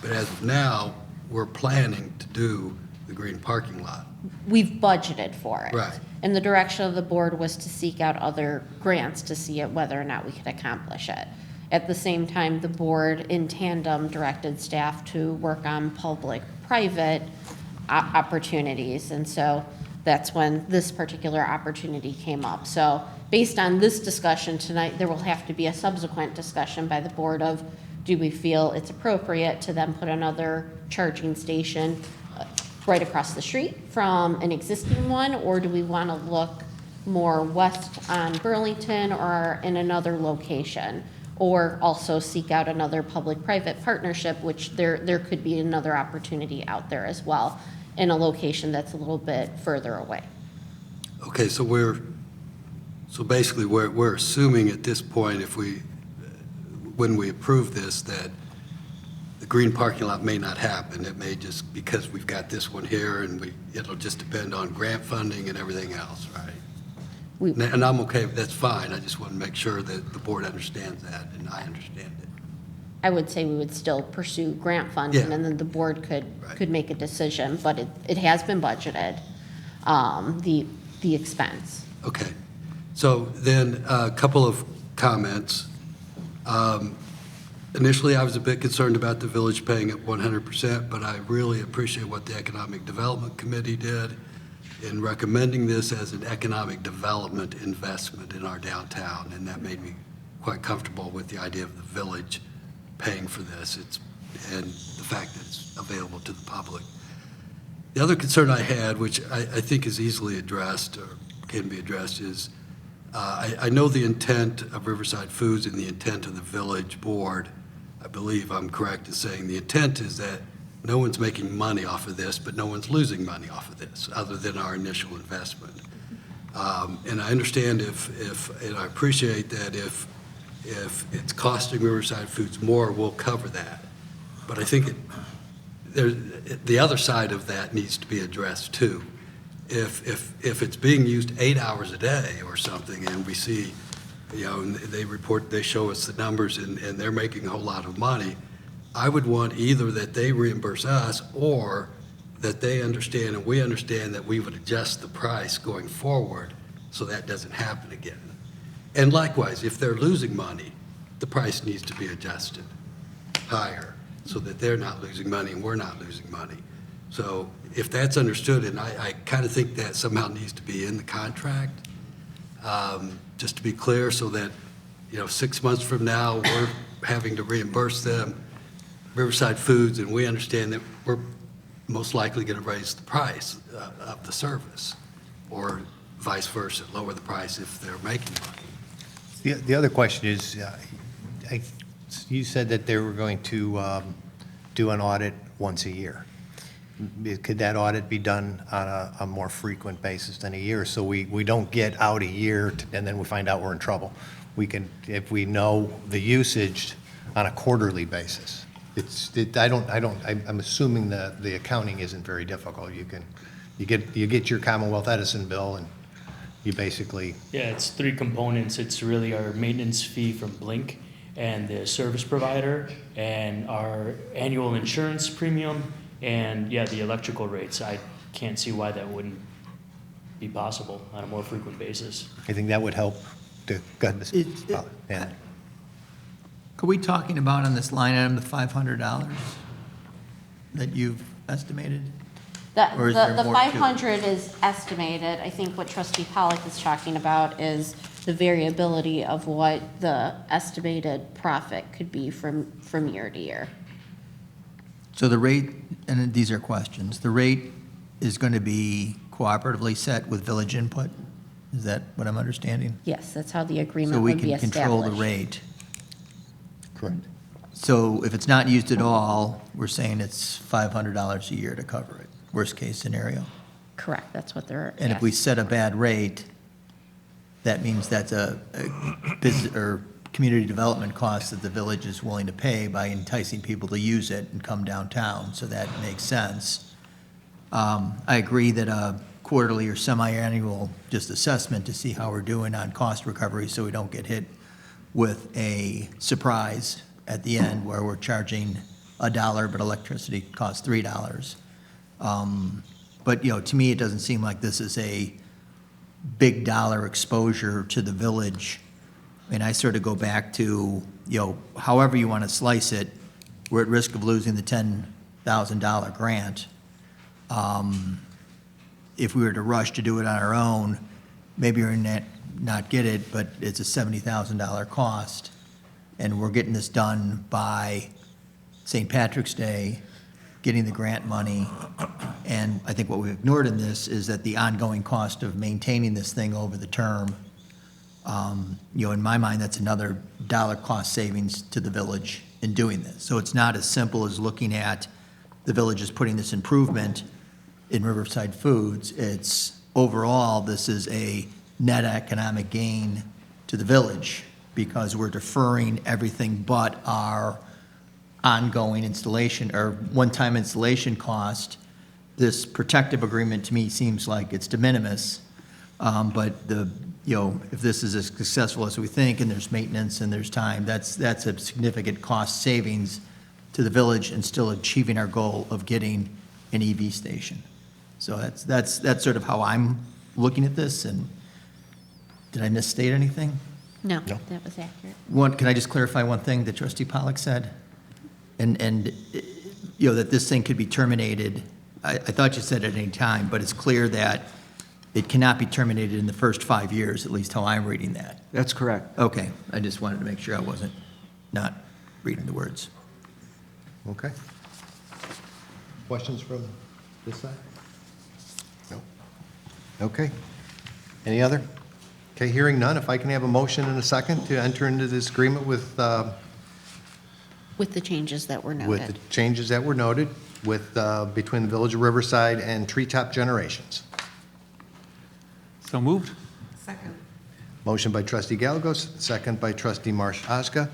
but as of now, we're planning to do the green parking lot. we've budgeted for it. Right. And the direction of the board was to seek out other grants to see whether or not we could accomplish it. At the same time, the board in tandem directed staff to work on public-private opportunities. And so that's when this particular opportunity came up. So based on this discussion tonight, there will have to be a subsequent discussion by the board of, do we feel it's appropriate to then put another charging station right across the street from an existing one? Or do we want to look more west on Burlington or in another location? Or also seek out another public-private partnership, which there could be another opportunity out there as well in a location that's a little bit further away. Okay, so basically, we're assuming at this point, when we approve this, that the green parking lot may not happen. It may just, because we've got this one here, and it'll just depend on grant funding and everything else, right? And I'm okay, that's fine. I just want to make sure that the board understands that, and I understand it. I would say we would still pursue grant funding, Yeah. and then the board could Right. make a decision, but it has been budgeted, the expense. Okay, so then a couple of comments. Initially, I was a bit concerned about the village paying it 100%, but I really appreciate what the Economic Development Committee did in recommending this as an economic development investment in our downtown, and that made me quite comfortable with the idea of the village paying for this, and the fact that it's available to the public. The other concern I had, which I think is easily addressed or can be addressed, is I know the intent of Riverside Foods and the intent of the village board. I believe I'm correct in saying the intent is that no one's making money off of this, but no one's losing money off of this, other than our initial investment. And I understand and I appreciate that if it's costing Riverside Foods more, we'll cover that. But I think the other side of that needs to be addressed too. If it's being used 8 hours a day or something, and we see, and they show us the numbers, and they're making a whole lot of money, I would want either that they reimburse us, or that they understand and we understand that we would adjust the price going forward so that doesn't happen again. And likewise, if they're losing money, the price needs to be adjusted higher so that they're not losing money and we're not losing money. So if that's understood, and I kind of think that somehow needs to be in the contract, just to be clear, so that, 6 months from now, we're having to reimburse them, Riverside Foods, and we understand that we're most likely going to raise the price of the service, or vice versa, lower the price if they're making money. The other question is, you said that they were going to do an audit once a year. Could that audit be done on a more frequent basis than a year, so we don't get out a year and then we find out we're in trouble? We can, if we know the usage on a quarterly basis. I'm assuming the accounting isn't very difficult. You get your Commonwealth Edison bill, and you basically, Yeah, it's 3 components. It's really our maintenance fee from Blink and the service provider, and our annual insurance premium, and the electrical rates. I can't see why that wouldn't be possible on a more frequent basis. I think that would help to gut this. And Could we talking about on this line item, the $500 that you've estimated? Or is there The more to it? 500 is estimated. I think what trustee Pollock is talking about is the variability of what the estimated profit could be from year to year. So the rate, and these are questions, the rate is going to be cooperatively set with village input? Is that what I'm understanding? Yes, that's how the So agreement we would be can established. control the rate. Correct. So if it's not used at all, we're saying it's $500 a year to cover it, worst-case scenario. Correct, that's what they're And if we asking. set a bad rate, that means that's a business or community development cost that the village is willing to pay by enticing people to use it and come downtown, so that makes sense. I agree that a quarterly or semi-annual just assessment to see how we're doing on cost recovery so we don't get hit with a surprise at the end where we're charging $1, but electricity costs $3. But, to me, it doesn't seem like this is a big dollar exposure to the village. And I sort of go back to, however you want to slice it, we're at risk of losing the $10,000 grant. If we were to rush to do it on our own, maybe we're not get it, but it's a $70,000 cost. And we're getting this done by St. Patrick's Day, getting the grant money. And I think what we've ignored in this is that the ongoing cost of maintaining this thing over the term, in my mind, that's another dollar cost savings to the village in doing this. So it's not as simple as looking at the village is putting this improvement in Riverside Foods. It's overall, this is a net economic gain to the village because we're deferring everything but our ongoing installation or one-time installation cost. This protective agreement to me seems like it's de minimis, but if this is as successful as we think and there's maintenance and there's time, that's a significant cost savings to the village and still achieving our goal of getting an EV station. So that's sort of how I'm looking at this. And did I misstate anything? No, that was accurate. Can I just clarify one thing that Trustee Pollock said? And that this thing could be terminated. I thought you said at any time, but it's clear that it cannot be terminated in the first 5 years, at least how I'm reading that. That's correct. Okay, I just wanted to make sure I wasn't not reading the words. Okay. Questions from this side? No. Okay. Any other? Okay, hearing none, if I can have a motion and a second to enter into this agreement with With the changes that were with the noted. changes that were noted with, between the Village of Riverside and Treetop Generations. So moved. Second. Motion by trustee Gallegos, second by trustee Marsh Aska.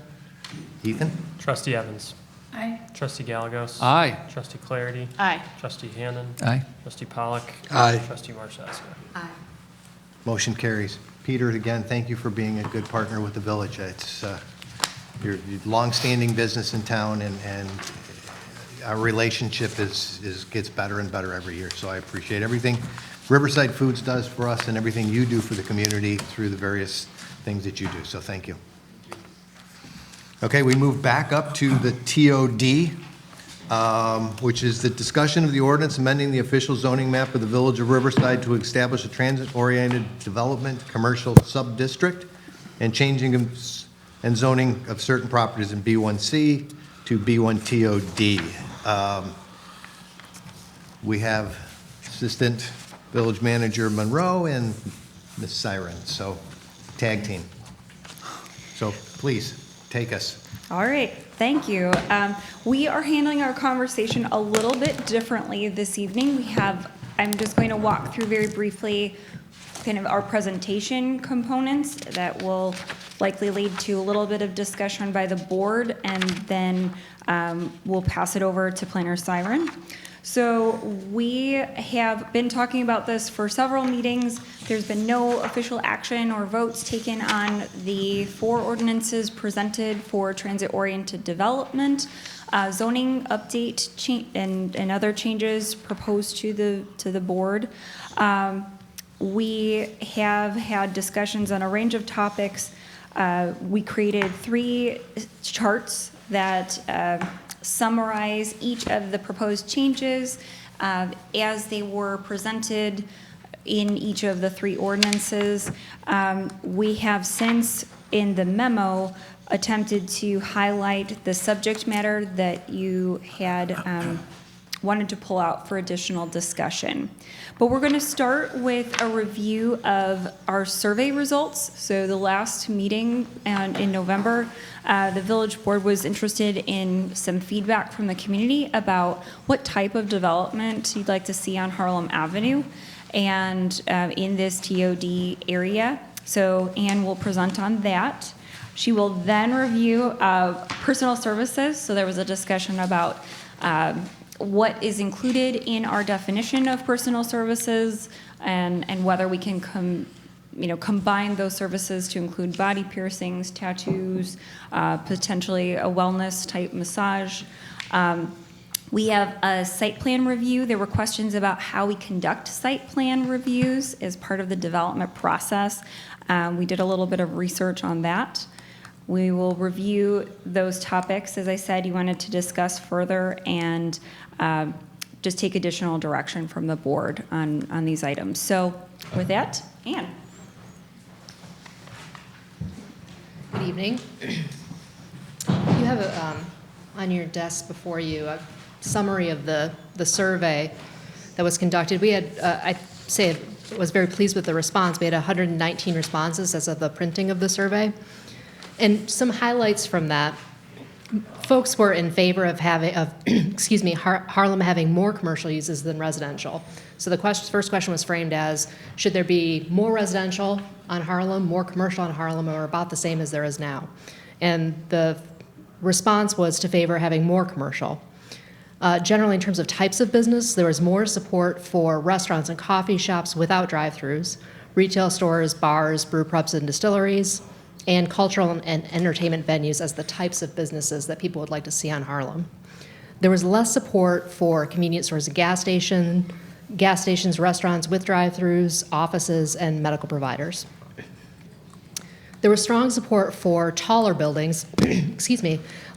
Ethan? Trustee Evans. Aye. Trustee Gallegos. Aye. Trustee Clarity. Aye. Trustee Hannan. Aye. Trustee Pollock. Aye. Trustee Marshall. Aye. Motion carries. Peter, again, thank you for being a good partner with the village. It's your longstanding business in town, and our relationship gets better and better every year. So I appreciate everything Riverside Foods does for us and everything you do for the community through the various things that you do. So thank you. Okay, we move back up to the TOD, which is the discussion of the ordinance amending the official zoning map of the Village of Riverside to establish a transit-oriented development commercial sub-district and changing and zoning of certain properties in B1C to B1 TOD. We have Assistant Village Manager Monroe and Ms. Siren, so tag team. So please, take us. All right, thank you. We are handling our conversation a little bit differently this evening. I'm just going to walk through very briefly kind of our presentation components that will likely lead to a little bit of discussion by the board, and then we'll pass it over to Planner Siren. So we have been talking about this for several meetings. There's been no official action or votes taken on the 4 ordinances presented for transit-oriented development, zoning update and other changes proposed to the board. We have had discussions on a range of topics. We created 3 charts that summarize each of the proposed changes as they were presented in each of the 3 ordinances. We have since, in the memo, attempted to highlight the subject matter that you had wanted to pull out for additional discussion. But we're going to start with a review of our survey results. So the last meeting in November, the village board was interested in some feedback from the community about what type of development you'd like to see on Harlem Avenue and in this TOD area. So Ann will present on that. She will then review personal services. So there was a discussion about what is included in our definition of personal services and whether we can combine those services to include body piercings, tattoos, potentially a wellness type massage. We have a site plan review. There were questions about how we conduct site plan reviews as part of the development process. We did a little bit of research on that. We will review those topics, as I said, you wanted to discuss further and just take additional direction from the board on these items. So with that, Ann. Good evening. You have on your desk before you a summary of the survey that was conducted. We had, was very pleased with the response. We had 119 responses as of the printing of the survey. And some highlights from that, folks were in favor of Harlem having more commercial uses than residential. So the first question was framed as, should there be more residential on Harlem, more commercial on Harlem, or about the same as there is now? And the response was to favor having more commercial. Generally, in terms of types of business, there was more support for restaurants and coffee shops without drive-throughs, retail stores, bars, brew pubs, and distilleries, and cultural and entertainment venues as the types of businesses that people would like to see on Harlem. There was less support for convenience stores and gas stations, restaurants with drive-throughs, offices, and medical providers. There was strong support for taller buildings,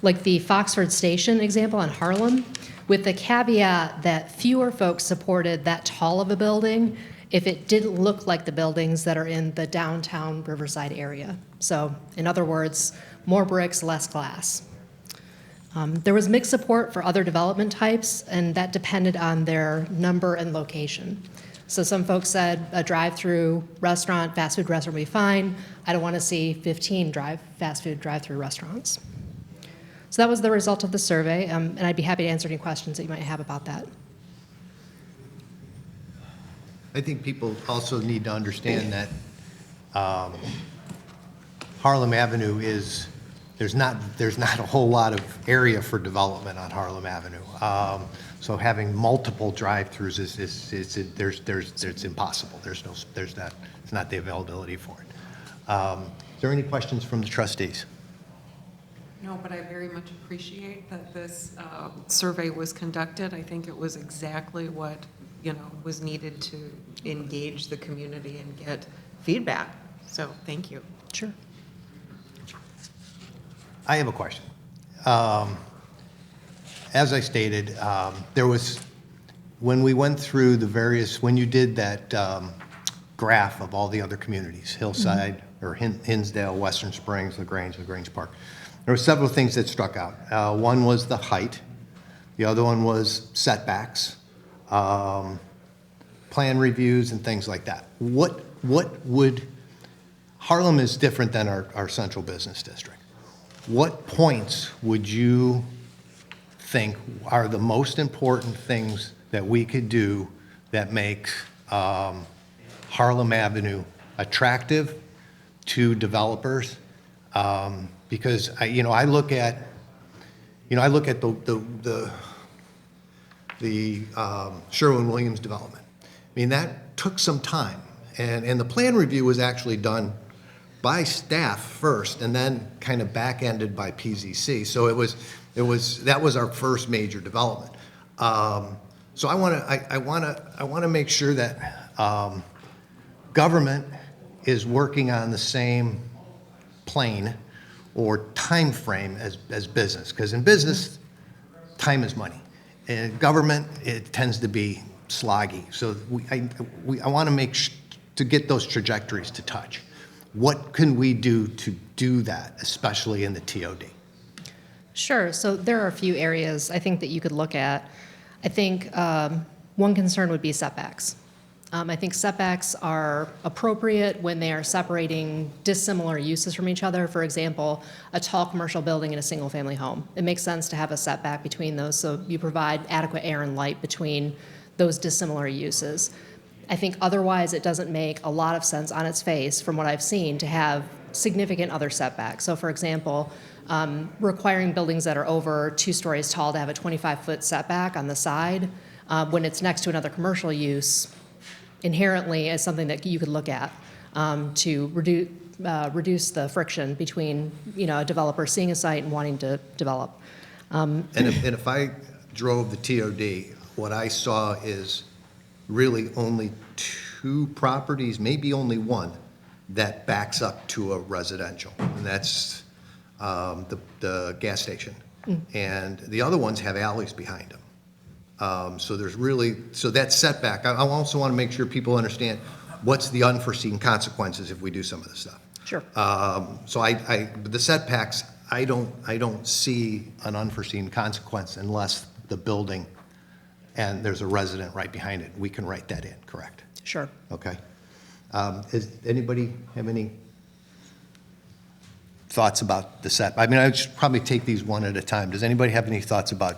like the Foxford Station example on Harlem, with the caveat that fewer folks supported that tall of a building if it didn't look like the buildings that are in the downtown Riverside area. So, in other words, more bricks, less glass. There was mixed support for other development types, and that depended on their number and location. So some folks said a drive-through restaurant, fast food restaurant would be fine. I don't want to see 15 fast food drive-through restaurants. So that was the result of the survey, and I'd be happy to answer any questions that you might have about that. I think people also need to understand that Harlem Avenue is, there's not a whole lot of area for development on Harlem Avenue. So having multiple drive-throughs it's impossible. It's not the availability for it. Is there any questions from the trustees? No, but I very much appreciate that this survey was conducted. I think it was exactly what, was needed to engage the community and get feedback. So thank you. Sure. I have a question. As I stated, there was, when we went through when you did that graph of all the other communities, Hillside, or Hinsdale, Western Springs, LaGrange Park, there were several things that struck out. One was the height. The other one was setbacks, plan reviews, and things like that. Harlem is different than our central business district. What points would you think are the most important things that we could do that makes Harlem Avenue attractive to developers? Because I look at the Sherwin-Williams development. I mean, that took some time, and the plan review was actually done by staff first, and then kind of back-ended by PZC. So that was our first major development. So I want to make sure that government is working on the same plane or time frame as business, because in business, time is money. In government, it tends to be sloggy. So I want to to get those trajectories to touch. What can we do to do that, especially in the TOD? Sure. So there are a few areas I think that you could look at. I think one concern would be setbacks. I think setbacks are appropriate when they are separating dissimilar uses from each other. For example, a tall commercial building and a single-family home. It makes sense to have a setback between those so you provide adequate air and light between those dissimilar uses. I think otherwise it doesn't make a lot of sense on its face, from what I've seen, to have significant other setbacks. So for example, requiring buildings that are over 2 stories tall to have a 25-foot setback on the side when it's next to another commercial use inherently is something that you could look at to reduce the friction between, a developer seeing a site and wanting to develop. And if I drove the TOD, what I saw is really only 2 properties, maybe only 1, that backs up to a residential, and that's the gas station. And the other ones have alleys behind them. So that setback, I also want to make sure people understand what's the unforeseen consequences if we do some of this stuff. Sure. So the setbacks, I don't see an unforeseen consequence unless the building and there's a resident right behind it. We can write that in, correct? Sure. Okay. Does anybody have any thoughts about the set? I mean, I should probably take these one at a time. Does anybody have any thoughts about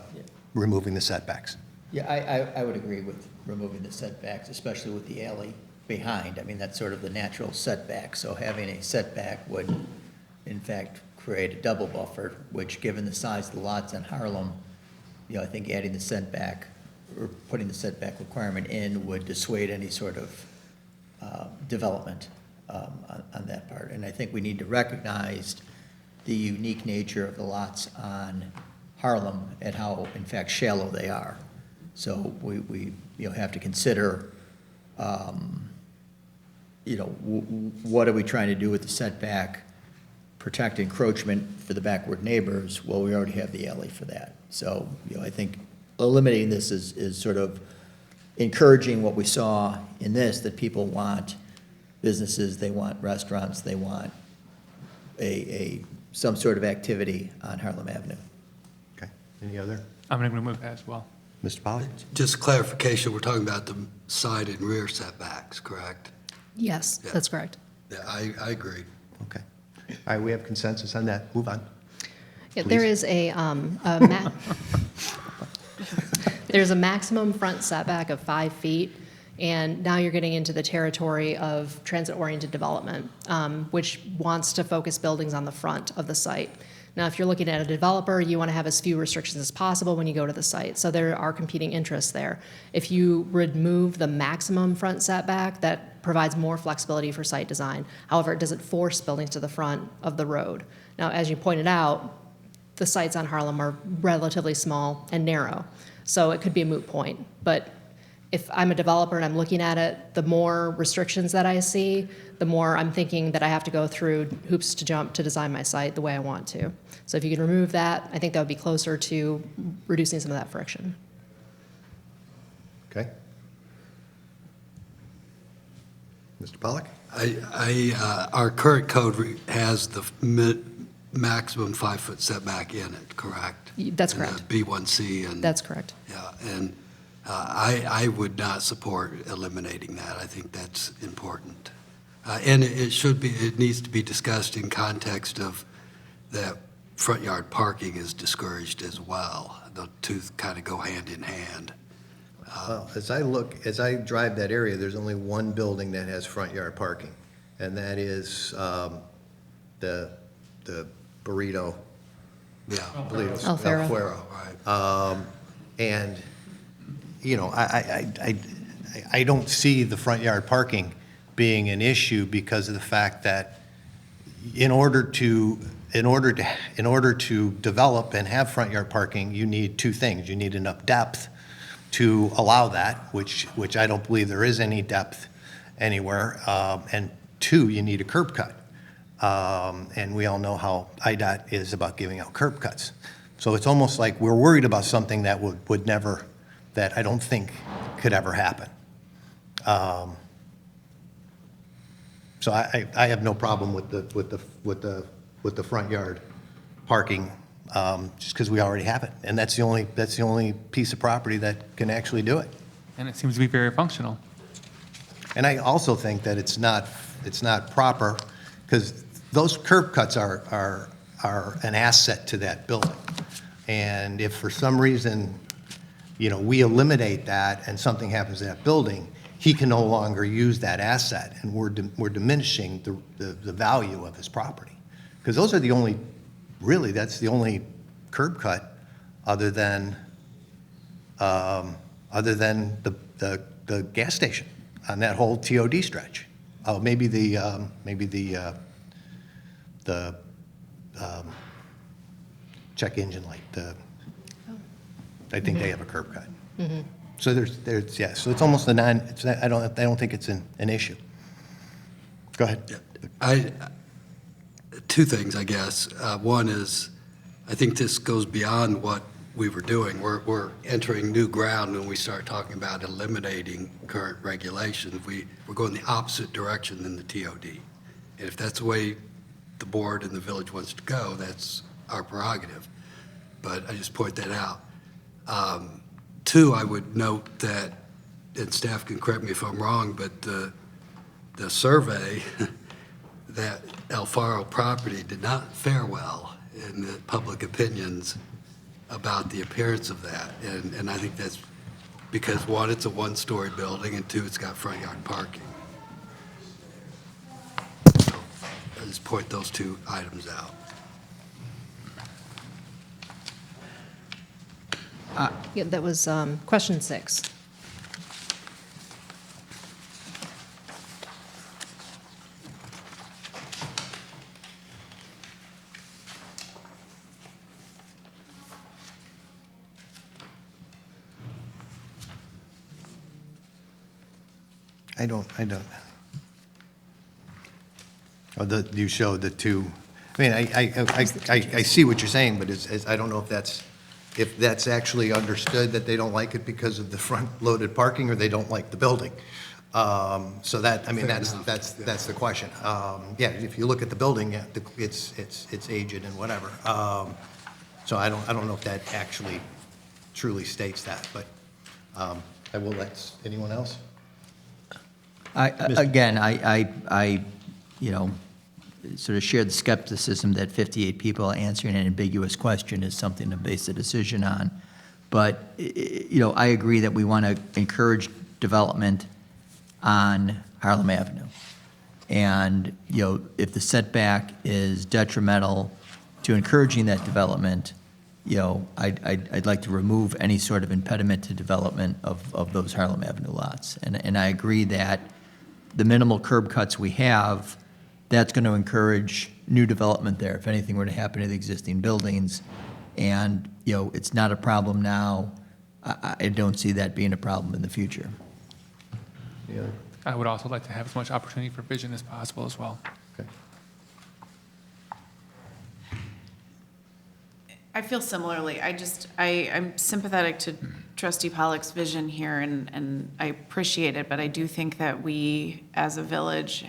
removing the setbacks? Yeah, I would agree with removing the setbacks, especially with the alley behind. I mean, that's sort of the natural setback, so having a setback would, in fact, create a double buffer, which, given the size of the lots in Harlem, I think adding the setback or putting the setback requirement in would dissuade any sort of development on that part. And I think we need to recognize the unique nature of the lots on Harlem and how, in fact, shallow they are. So we have to consider, what are we trying to do with the setback, protect encroachment for the backward neighbors? Well, we already have the alley for that. So, I think eliminating this is sort of encouraging what we saw in this, that people want businesses, they want restaurants, they want some sort of activity on Harlem Avenue. Okay. Any other? I'm going to move that as well. Mr. Polley? Just clarification, we're talking about the side and rear setbacks, correct? Yes, Yeah. that's correct. Yeah, I agree. Okay. All right, we have consensus on that. Move on. Yeah, there is there's a maximum front setback of 5 feet, and now you're getting into the territory of transit-oriented development, which wants to focus buildings on the front of the site. Now, if you're looking at a developer, you want to have as few restrictions as possible when you go to the site. So there are competing interests there. If you remove the maximum front setback, that provides more flexibility for site design. However, it doesn't force buildings to the front of the road. Now, as you pointed out, the sites on Harlem are relatively small and narrow, so it could be a moot point. But if I'm a developer and I'm looking at it, the more restrictions that I see, the more I'm thinking that I have to go through hoops to jump to design my site the way I want to. So if you can remove that, I think that would be closer to reducing some of that friction. Okay. Mr. Pollack? Our current code has the maximum 5-foot setback in it, correct? That's correct. B1C and. That's correct. Yeah, and I would not support eliminating that. I think that's important. And it needs to be discussed in context of that front yard parking is discouraged as well. The two kind of go hand in hand. Well, as I drive that area, there's only one building that has front yard parking, and that is the burrito. Yeah. Burritos, El Faro. El Fuero. Right. And, I don't see the front yard parking being an issue because of the fact that in order to develop and have front yard parking, you need 2 things. You need enough depth to allow that, which I don't believe there is any depth anywhere. And 2, you need a curb cut. And we all know how IDOT is about giving out curb cuts. So it's almost like we're worried about something that would never, that I don't think could ever happen. So I have no problem with the front yard parking just because we already have it. And that's the only piece of property that can actually do it. And it seems to be very functional. And I also think that it's not proper, because those curb cuts are an asset to that building. And if for some reason, we eliminate that and something happens to that building, he can no longer use that asset, and we're diminishing the value of his property. Because those are the only, really, that's the only curb cut other than the gas station on that whole TOD stretch. Oh, maybe the check engine light. I think they have a curb cut. So so it's almost I don't think it's an issue. Go ahead. Two things, I guess. One is, I think this goes beyond what we were doing. We're entering new ground when we start talking about eliminating current regulations. We're going the opposite direction than the TOD. And if that's the way the board and the village wants to go, that's our prerogative. But I just point that out. Two, I would note that, and staff can correct me if I'm wrong, but the survey that Alfaro property did not fare well in the public opinions about the appearance of that. And I think that's because, one, it's a one-story building, and two, it's got front yard parking. So I just point those two items out. Yeah, that was question 6. I don't. Oh, you showed the two. I mean, I see what you're saying, but I don't know if that's actually understood, that they don't like it because of the front-loaded parking, or they don't like the building. So that, I mean, that's the question. Yeah, if you look at the building, yeah, it's aged and whatever. So I don't know if that actually truly states that, but I will let anyone else. Again, I sort of share the skepticism that 58 people answering an ambiguous question is something to base a decision on. But, I agree that we want to encourage development on Harlem Avenue. And, if the setback is detrimental to encouraging that development, I'd like to remove any sort of impediment to development of those Harlem Avenue lots. And I agree that the minimal curb cuts we have, that's going to encourage new development there, if anything were to happen to the existing buildings. And, it's not a problem now. I don't see that being a problem in the future. Yeah. I would also like to have as much opportunity for vision as possible as well. Okay. I feel similarly. I'm sympathetic to Trustee Pollock's vision here, and I appreciate it, but I do think that we, as a village,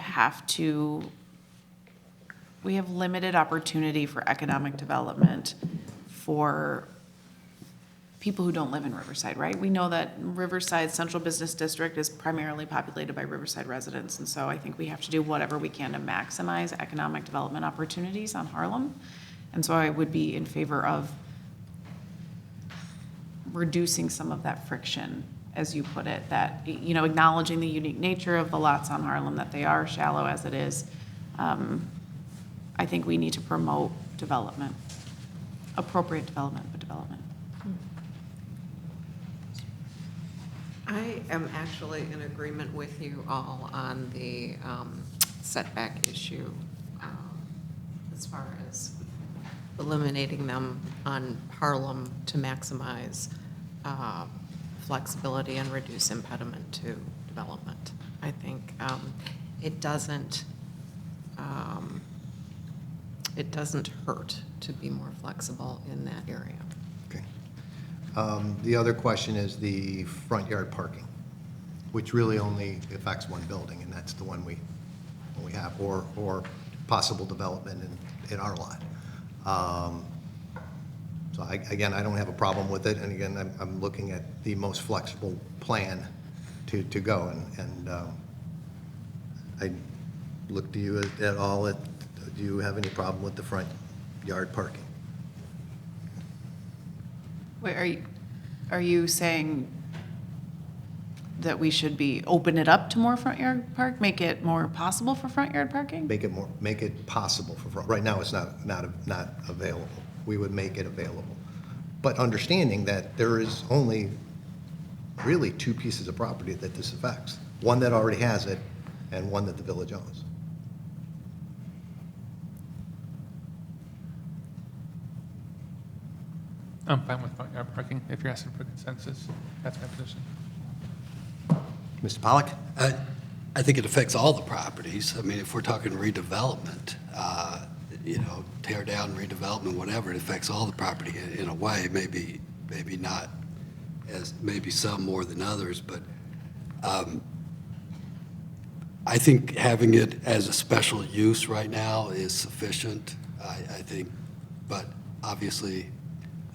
we have limited opportunity for economic development for people who don't live in Riverside, right? We know that Riverside Central Business District is primarily populated by Riverside residents, and so I think we have to do whatever we can to maximize economic development opportunities on Harlem. And so I would be in favor of reducing some of that friction, as you put it, that, acknowledging the unique nature of the lots on Harlem, that they are shallow as it is. I think we need to promote development, appropriate development, but development. I am actually in agreement with you all on the setback issue, as far as eliminating them on Harlem to maximize flexibility and reduce impediment to development. I think it doesn't hurt to be more flexible in that area. Okay. The other question is the front yard parking, which really only affects one building, and that's the one we have, or possible development in our lot. So again, I don't have a problem with it, and again, I'm looking at the most flexible plan to go, and I look to you at all, do you have any problem with the front yard parking? Wait, are you saying that we should open it up to more front yard park, make it more possible for front yard parking? Make it possible for front. Right now, it's not available. We would make it available. But understanding that there is only really 2 pieces of property that this affects. One that already has it, and one that the village owns. I'm fine with front yard parking, if you're asking for consensus. That's my position. Mr. Pollack? I think it affects all the properties. I mean, if we're talking redevelopment, tear down, redevelopment, whatever, it affects all the property in a way, maybe not as, maybe some more than others, but I think having it as a special use right now is sufficient, I think, but obviously,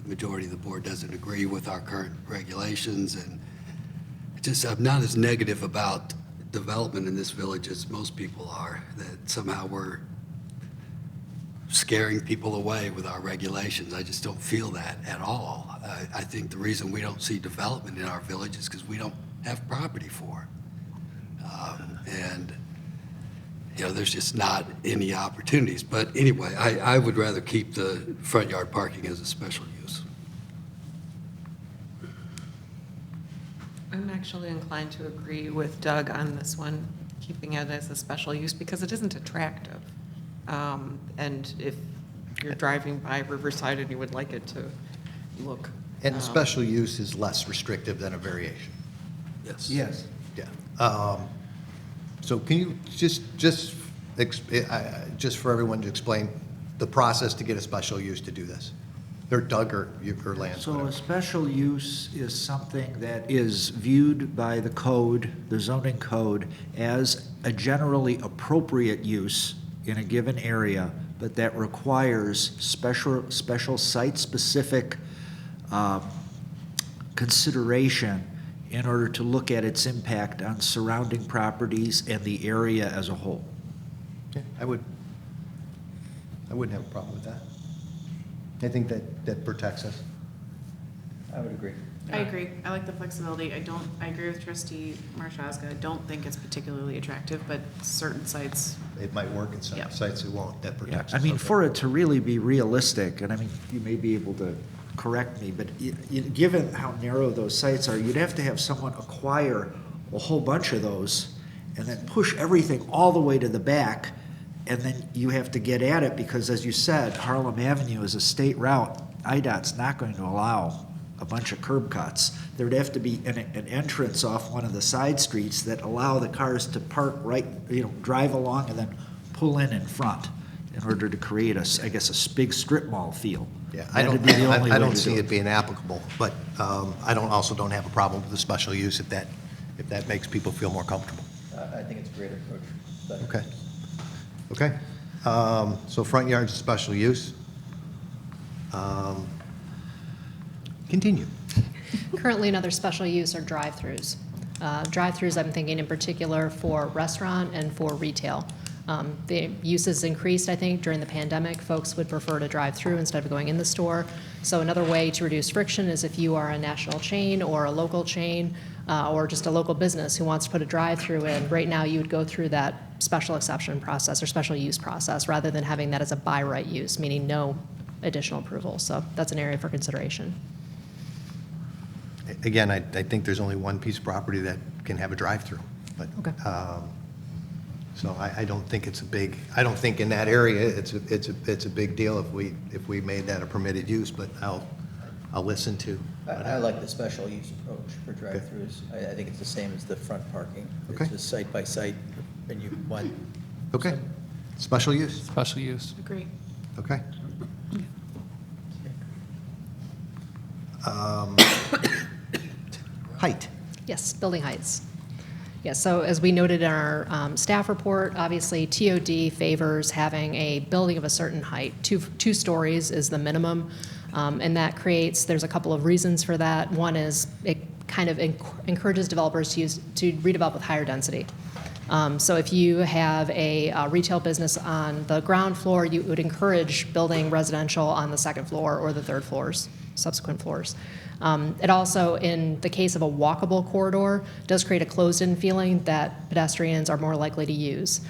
the majority of the board doesn't agree with our current regulations, and I'm not as negative about development in this village as most people are, that somehow we're scaring people away with our regulations. I just don't feel that at all. I think the reason we don't see development in our village is because we don't have property for it. And, there's just not any opportunities. But anyway, I would rather keep the front yard parking as a special use. I'm actually inclined to agree with Doug on this one, keeping it as a special use because it isn't attractive. And if you're driving by Riverside and you would like it to look. And the special use is less restrictive than a variation. Yes. Yes. Yeah. So can you just for everyone to explain the process to get a special use to do this? Or Doug or Lance? So whatever. a special use is something that is viewed by the code, the zoning code, as a generally appropriate use in a given area, but that requires special site-specific consideration in order to look at its impact on surrounding properties and the area as a whole. Yeah, I wouldn't have a problem with that. I think that protects us. I would agree. I agree. I like the flexibility. I agree with trustee Marshaga. I don't think it's particularly attractive, but certain sites, It might work in some Yeah. sites it won't. That Yeah, protects I us. mean, Okay. for it to really be realistic, and I mean, you may be able to correct me, but given how narrow those sites are, you'd have to have someone acquire a whole bunch of those and then push everything all the way to the back, and then you have to get at it, because as you said, Harlem Avenue is a state route. IDOT's not going to allow a bunch of curb cuts. There'd have to be an entrance off one of the side streets that allow the cars to park right, drive along and then pull in front in order to create a big strip mall feel. Yeah, I That'd be the only I way don't to see do it being applicable, but I don't have a problem with the special use if that makes people feel more comfortable. I think it's a great approach. But Okay. Okay. So front yard's a special use. Continue. Currently, another special use are drive-throughs. Drive-throughs, I'm thinking in particular for restaurant and for retail. The use has increased, I think, during the pandemic. Folks would prefer to drive through instead of going in the store. So another way to reduce friction is if you are a national chain or a local chain or just a local business who wants to put a drive-through in, right now you would go through that special exception process or special use process rather than having that as a by right use, meaning no additional approval. So that's an area for consideration. Again, I think there's only one piece of property that can have a drive-through, but, Okay. so I don't think it's I don't think in that area, it's a big deal if we made that a permitted use, but I'll listen to. I like the special use approach for drive-throughs. I think it's the same as the front parking. Okay. It's just site by site, and you want. Okay. Special use, Special use. agree. okay. Height. Yes, building heights. Yes, so as we noted in our staff report, obviously TOD favors having a building of a certain height. Two stories is the minimum. And that creates, there's a couple of reasons for that. One is it kind of encourages developers to redevelop with higher density. So if you have a retail business on the ground floor, you would encourage building residential on the second floor or the third floors, subsequent floors. It also, in the case of a walkable corridor, does create a closed-in feeling that pedestrians are more likely to use.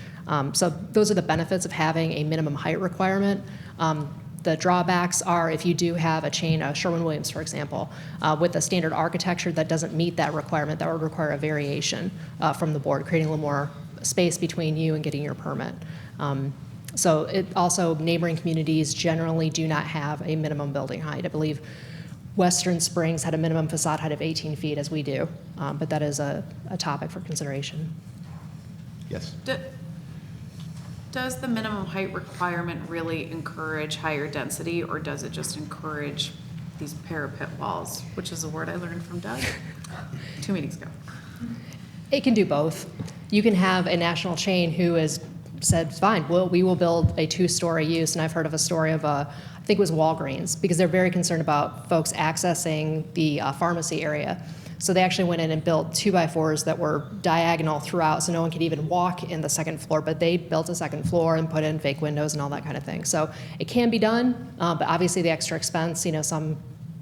So those are the benefits of having a minimum height requirement. The drawbacks are if you do have a chain, Sherwin-Williams, for example, with a standard architecture that doesn't meet that requirement, that would require a variation from the board, creating a little more space between you and getting your permit. So it also, neighboring communities generally do not have a minimum building height. I believe Western Springs had a minimum facade height of 18 feet, as we do, but that is a topic for consideration. Yes. Does the minimum height requirement really encourage higher density, or does it just encourage these parapet walls, which is a word I learned from Doug 2 meetings ago? It can do both. You can have a national chain who has said, fine, we will build a 2-story use, and I've heard of a story of I think it was Walgreens, because they're very concerned about folks accessing the pharmacy area. So they actually went in and built 2x4s that were diagonal throughout, so no one could even walk in the second floor, but they built a second floor and put in fake windows and all that kind of thing. So it can be done, but obviously the extra expense, some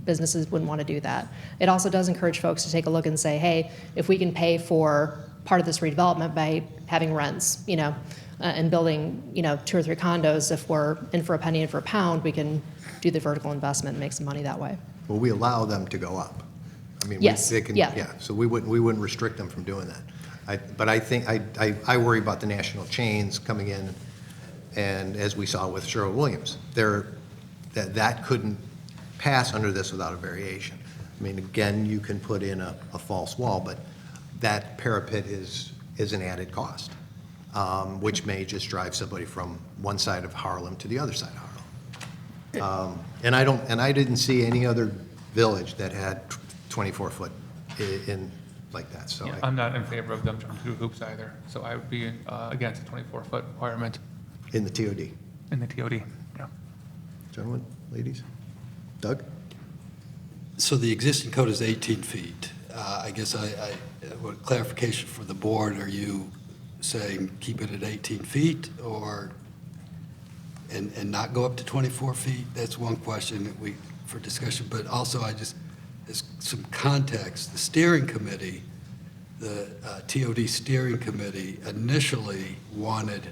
businesses wouldn't want to do that. It also does encourage folks to take a look and say, hey, if we can pay for part of this redevelopment by having rents, and building, 2 or 3 condos, if we're in for a penny and for a pound, we can do the vertical investment and make some money that way. Well, we allow them to go up. I mean, Yes, they can, yeah. so we wouldn't restrict them from doing that. But I think, I worry about the national chains coming in, and as we saw with Sherwin-Williams, that couldn't pass under this without a variation. I mean, again, you can put in a false wall, but that parapet is an added cost, which may just drive somebody from one side of Harlem to the other side of Harlem. And I didn't see any other village that had 24-foot in like that, so. Yeah, I'm not in favor of them jumping through hoops either, so I would be against the 24-foot requirement In the TOD. in the TOD, yeah. Gentlemen, ladies? Doug? So the existing code is 18 feet. I guess what clarification for the board, are you saying keep it at 18 feet or, and not go up to 24 feet? That's one question for discussion, but also as some context, the steering committee, the TOD steering committee initially wanted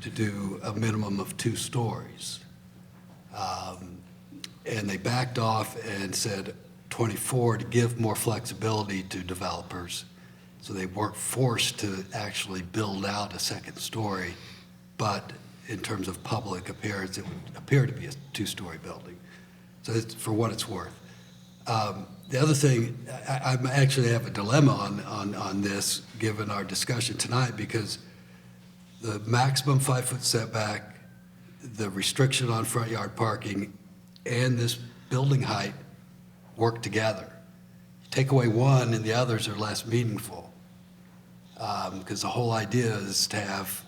to do a minimum of 2 stories. And they backed off and said 24 to give more flexibility to developers. So they weren't forced to actually build out a second story, but in terms of public appearance, it would appear to be a 2-story building. So it's for what it's worth. The other thing, I actually have a dilemma on this, given our discussion tonight, because the maximum 5-foot setback, the restriction on front yard parking, and this building height work together. You take away one and the others are less meaningful, because the whole idea is to have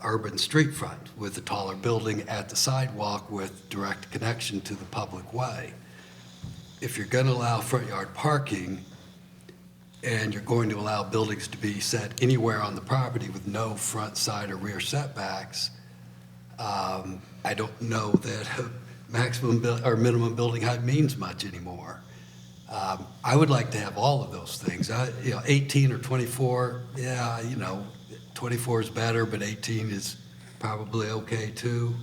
urban street front with a taller building at the sidewalk with direct connection to the public way. If you're going to allow front yard parking and you're going to allow buildings to be set anywhere on the property with no front, side, or rear setbacks, I don't know that maximum or minimum building height means much anymore. I would like to have all of those things. 18 or 24, 24 is better, but 18 is probably okay too.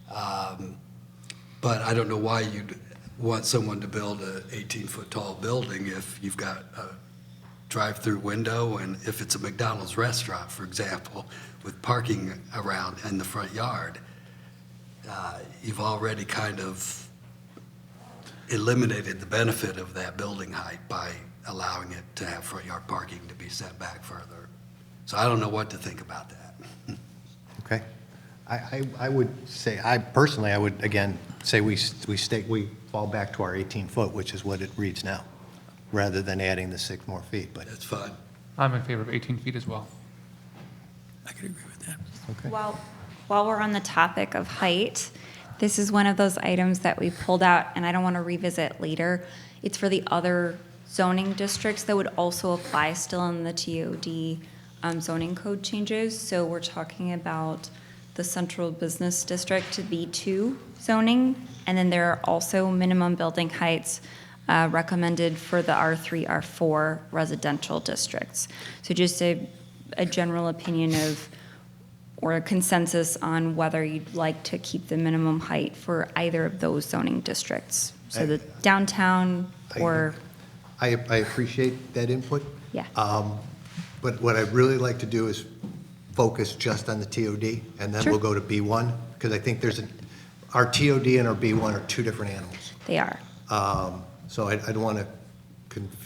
But I don't know why you'd want someone to build a 18-foot tall building if you've got a drive-through window and if it's a McDonald's restaurant, for example, with parking around in the front yard. You've already kind of eliminated the benefit of that building height by allowing it to have front yard parking to be set back further. So I don't know what to think about that. Okay. I would say, personally, I would, again, say we fall back to our 18-foot, which is what it reads now, rather than adding the 6 more feet, but. That's fine. I'm in favor of 18 feet as well. I could agree with that. Okay. While we're on the topic of height, This is one of those items that we pulled out, and I don't want to revisit later. It's for the other zoning districts that would also apply still in the TOD zoning code changes. So we're talking about the central business district to B2 zoning, and then there are also minimum building heights recommended for the R3, R4 residential districts. So just a general opinion of, or a consensus on whether you'd like to keep the minimum height for either of those zoning districts. So the downtown or, I appreciate that input. yeah. But what I'd really like to do is focus just on the TOD, and then Sure. we'll go to B1, because I think our TOD and our B1 are two different animals. They are. So I don't want to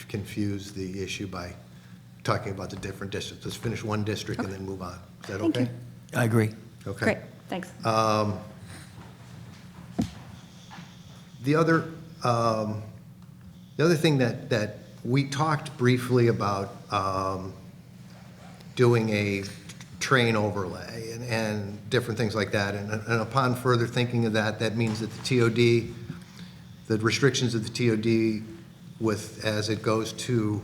confuse the issue by talking about the different districts. Let's finish one district and then move on. Is that Thank okay? you. I agree. Okay. Great, thanks. The other thing that we talked briefly about doing a train overlay and different things like that. And upon further thinking of that, that means that the TOD, the restrictions of the TOD with, as it goes to,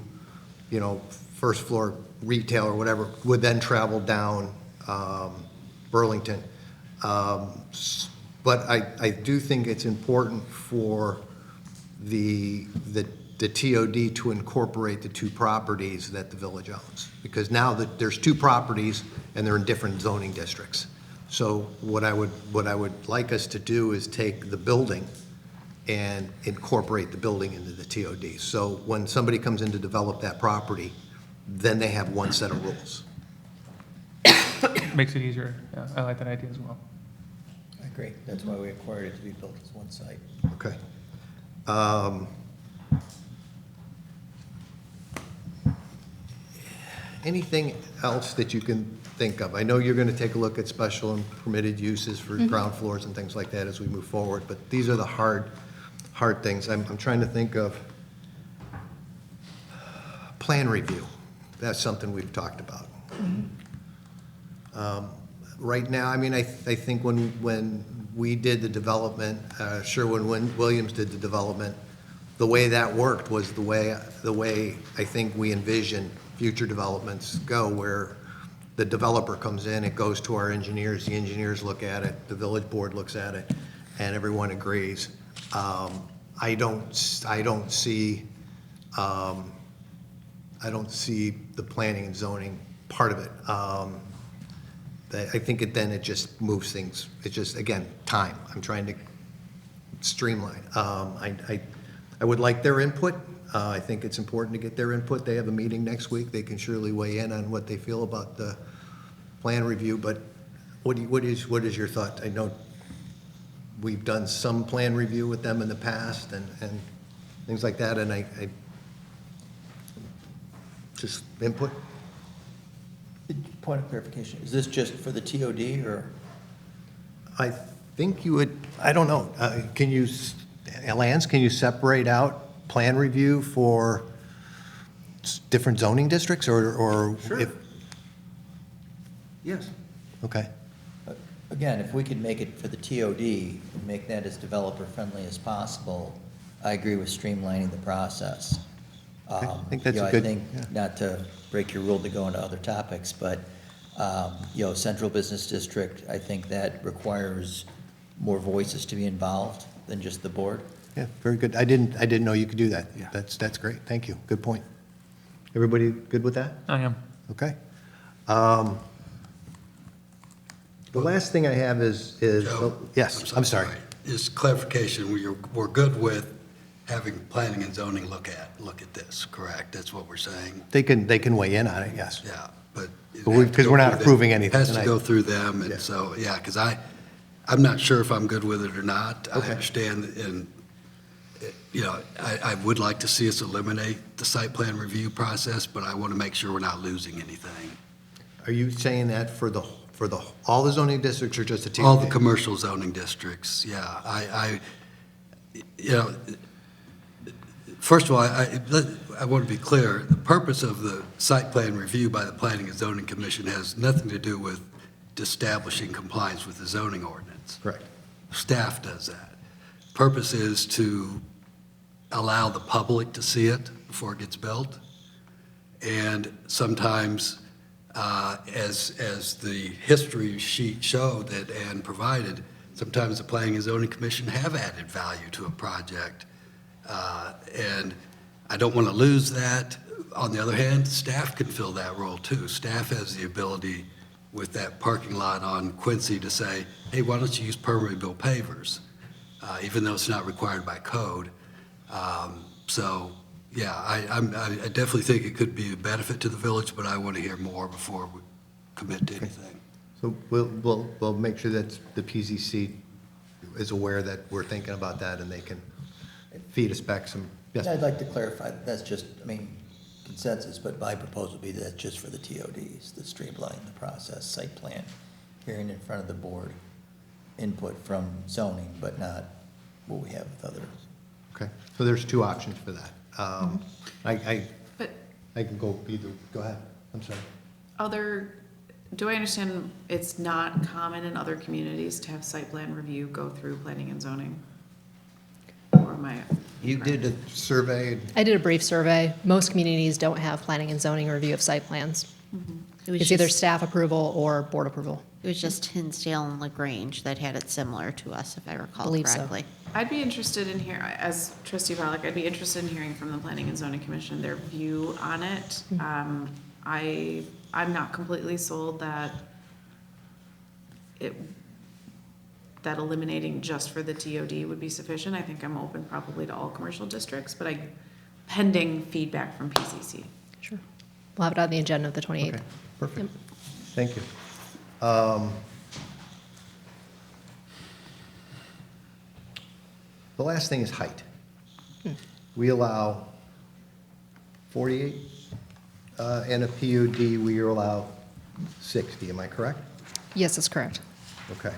first floor retail or whatever, would then travel down Burlington. But I do think it's important for the TOD to incorporate the two properties that the village owns. Because now that there's two properties and they're in different zoning districts. So what I would like us to do is take the building and incorporate the building into the TOD. So when somebody comes in to develop that property, then they have one set of rules. Makes it easier. Yeah, I like that idea as well. I agree. That's why we acquired it to be built as one site. Okay. Anything else that you can think of? I know you're going to take a look at special and permitted uses for ground floors and things like that as we move forward, but these are the hard things. I'm trying to think of plan review. That's something we've talked about. Right now, I mean, I think when we did the development, Sherwin-Williams did the development, the way that worked was the way I think we envision future developments go, where the developer comes in, it goes to our engineers, the engineers look at it, the village board looks at it, and everyone agrees. I don't see the planning and zoning part of it. I think it just moves things. It's just, again, time. I'm trying to streamline. I would like their input. I think it's important to get their input. They have a meeting next week. They can surely weigh in on what they feel about the plan review, but what is your thought? I know we've done some plan review with them in the past and things like that, and I just input. Point of clarification, is this just for the TOD or? I think you would, I don't know, Lance, can you separate out plan review for different zoning districts or? Sure. Yes. Okay. Again, if we could make it for the TOD, and make that as developer-friendly as possible, I agree with streamlining the process. I think that's a good. I think, not to break your rule to go into other topics, but, central business district, I think that requires more voices to be involved than just the board. Yeah, very good. I didn't know you could do that. Yeah. That's great. Thank you. Good point. Everybody good with that? I am. Okay. The last thing I have is Joe, yes, I'm sorry. Is clarification, we're good with having planning and zoning look at this, correct? That's what we're saying? They can weigh in on it, yes. Yeah, but. Because we're not approving anything Has to tonight. go through them, and Yeah. so, yeah, because I'm not sure if I'm good with it or not. I Okay. understand, and, I would like to see us eliminate the site plan review process, but I want to make sure we're not losing anything. Are you saying that for all the zoning districts or just the TOD? All the commercial zoning districts, yeah. First of all, I want to be clear, the purpose of the site plan review by the Planning and Zoning Commission has nothing to do with establishing compliance with the zoning ordinance. Correct. Staff does that. Purpose is to allow the public to see it before it gets built. And sometimes, as the history sheet showed that Ann provided, sometimes the Planning and Zoning Commission have added value to a project. And I don't want to lose that. On the other hand, staff can fill that role too. Staff has the ability with that parking lot on Quincy to say, hey, why don't you use permeable pavers? Even though it's not required by code. So, yeah, I definitely think it could be a benefit to the village, but I want to hear more before we commit to anything. So we'll make sure that the PZC is aware that we're thinking about that and they can feed us back some, yes. I'd like to clarify, that that's just, I mean, consensus, but my proposal would be that just for the TODs, to streamline the process, site plan, hearing in front of the board, input from zoning, but not what we have with other. Okay, so there's two options for that. But I can go either, go ahead, I'm sorry. do I understand it's not common in other communities to have site plan review go through planning and zoning? Or am I? You did a survey, I did a brief survey. Most communities don't have planning and zoning review of site plans. It was It's either just- staff approval or board approval. It was just Hinsdale and LaGrange that had it similar to us, if I recall Believe so. correctly. I'd be interested in as trustee Pollack, I'd be interested in hearing from the Planning and Zoning Commission, their view on it. I'm not completely sold that that eliminating just for the TOD would be sufficient. I think I'm open probably to all commercial districts, but pending feedback from PCC. Sure. We'll have it on the agenda of the 28th. okay, perfect, thank you. The last thing is height. We allow 48, and a PUD, we allow 60, am I correct? Yes, that's correct. Okay.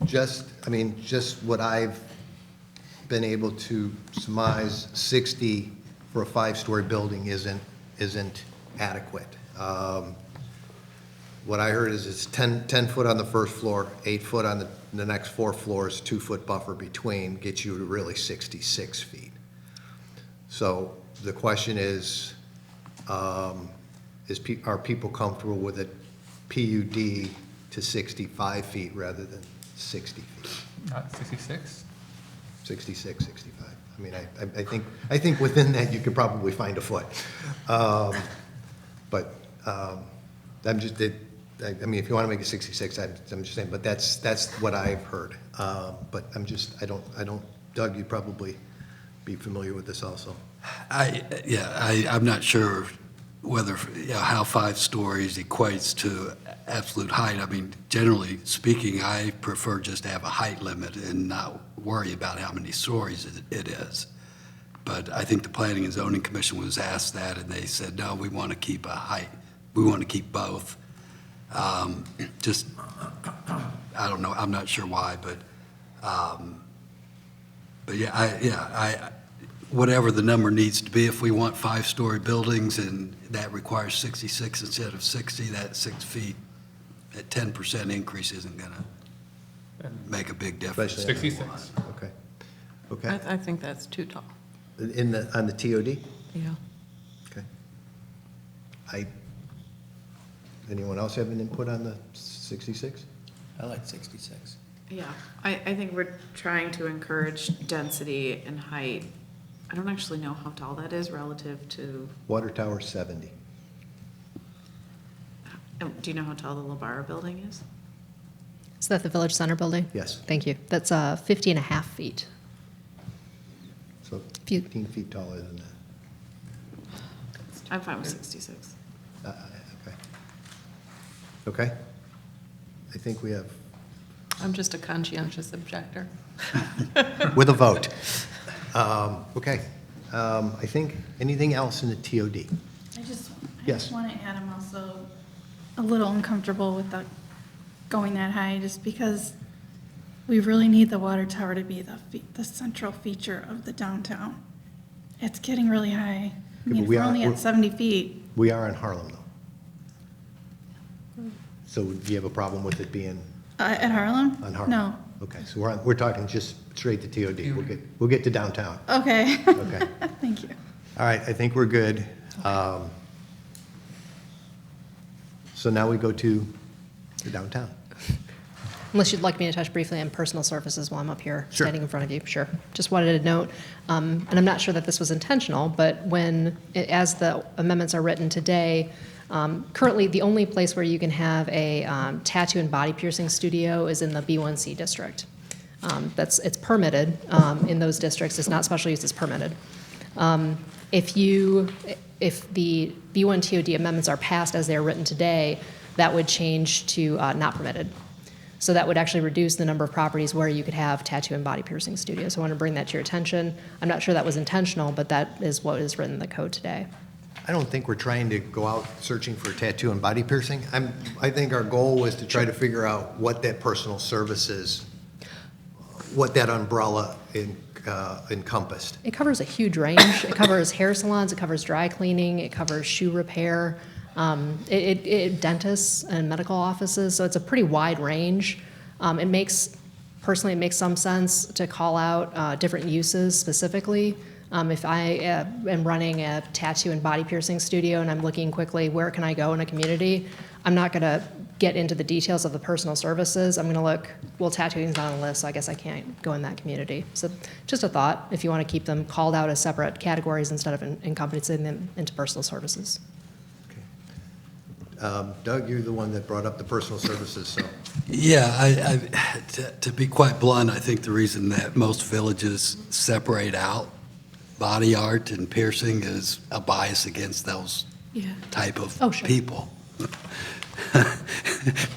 Just what I've been able to surmise, 60 for a 5-story building isn't adequate. What I heard is it's 10 foot on the first floor, 8 foot on the next 4 floors, 2-foot buffer between, gets you to really 66 feet. So the question is are people comfortable with a PUD to 65 feet rather than 60 feet? Not 66? 66, 65. I mean, I think within that you could probably find a foot. But I'm just, I mean, if you want to make it 66, I'm just saying, but that's what I've heard. But I don't, Doug, you'd probably be familiar with this also. I'm not sure whether, how 5 stories equates to absolute height. I mean, generally speaking, I prefer just to have a height limit and not worry about how many stories it is. But I think the Planning and Zoning Commission was asked that, and they said, no, we want to keep a height. We want to keep both. I don't know, I'm not sure why, but whatever the number needs to be, if we want 5-story buildings and that requires 66 instead of 60, that 6 feet, that 10% increase isn't going to make a big difference. Especially 66. Okay. Okay. I think that's too tall. On the TOD? Yeah. Okay. Anyone else have an input on the 66? I like 66. Yeah, I think we're trying to encourage density and height. I don't actually know how tall that is relative to, Water tower, 70. do you know how tall the Labara building is? Is that the Village Center building? Yes. Thank you. That's 50 and a half feet. So If you- 15 feet taller than that. I'm fine with 66. Okay. Okay. I think we have, I'm just a conscientious objector. with a vote. Okay. I think, anything else in the TOD? I just Yes. want to add, I'm also a little uncomfortable with going that high, just because we really need the water tower to be the central feature of the downtown. It's getting really high. I but mean, if we we're are- only we're- at 70 feet. We are in Harlem, though. So do you have a problem with it being At Harlem? On Harlem? No. Okay, so we're talking just straight to TOD. We'll get to downtown. Okay. Okay. Thank you. All right, I think we're good. So now we go to the downtown. Unless you'd like me to touch briefly on personal services while I'm up here Sure. standing in front of you, sure. Just wanted to note, and I'm not sure that this was intentional, but as the amendments are written today, currently the only place where you can have a tattoo and body piercing studio is in the B1C district. It's permitted in those districts. It's not special use, it's permitted. If the B1 TOD amendments are passed as they're written today, that would change to not permitted. So that would actually reduce the number of properties where you could have tattoo and body piercing studios. So I want to bring that to your attention. I'm not sure that was intentional, but that is what is written in the code today. I don't think we're trying to go out searching for tattoo and body piercing. I think our goal was to try to figure out what that personal services, what that umbrella encompassed. It covers a huge range. It covers hair salons, it covers dry cleaning, it covers shoe repair, dentists and medical offices, so it's a pretty wide range. Personally, it makes some sense to call out different uses specifically. If I am running a tattoo and body piercing studio and I'm looking quickly, where can I go in a community? I'm not gonna get into the details of the personal services. I'm gonna look, well, tattooing's not on the list, so I guess I can't go in that community. So just a thought, if you wanna keep them called out as separate categories instead of encompassing them into personal services. Doug, you're the one that brought up the personal services, so. Yeah, to be quite blunt, I think the reason that most villages separate out body art and piercing is a bias against those type of people.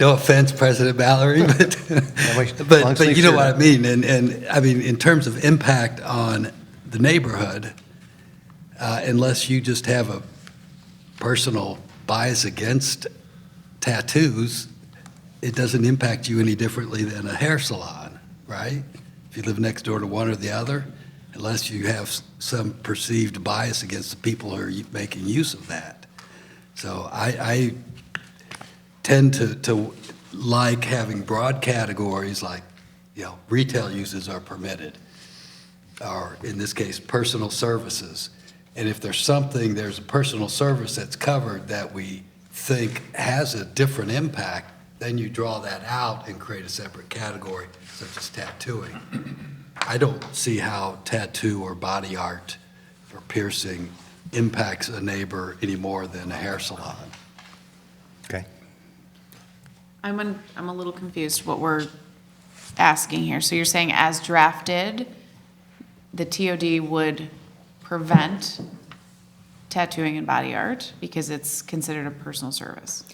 No offense, President Mallory, but you know what I mean. And I mean, in terms of impact on the neighborhood, unless you just have a personal bias against tattoos, it doesn't impact you any differently than a hair salon, right? If you live next door to one or the other, unless you have some perceived bias against the people who are making use of that. So I tend to like having broad categories like, retail uses are permitted, or in this case, personal services. And if there's a personal service that's covered that we think has a different impact, then you draw that out and create a separate category, such as tattooing. I don't see how tattoo or body art or piercing impacts a neighbor any more than a hair salon. Okay. I'm a little confused what we're asking here. So you're saying as drafted, the TOD would prevent tattooing and body art because it's considered a personal service?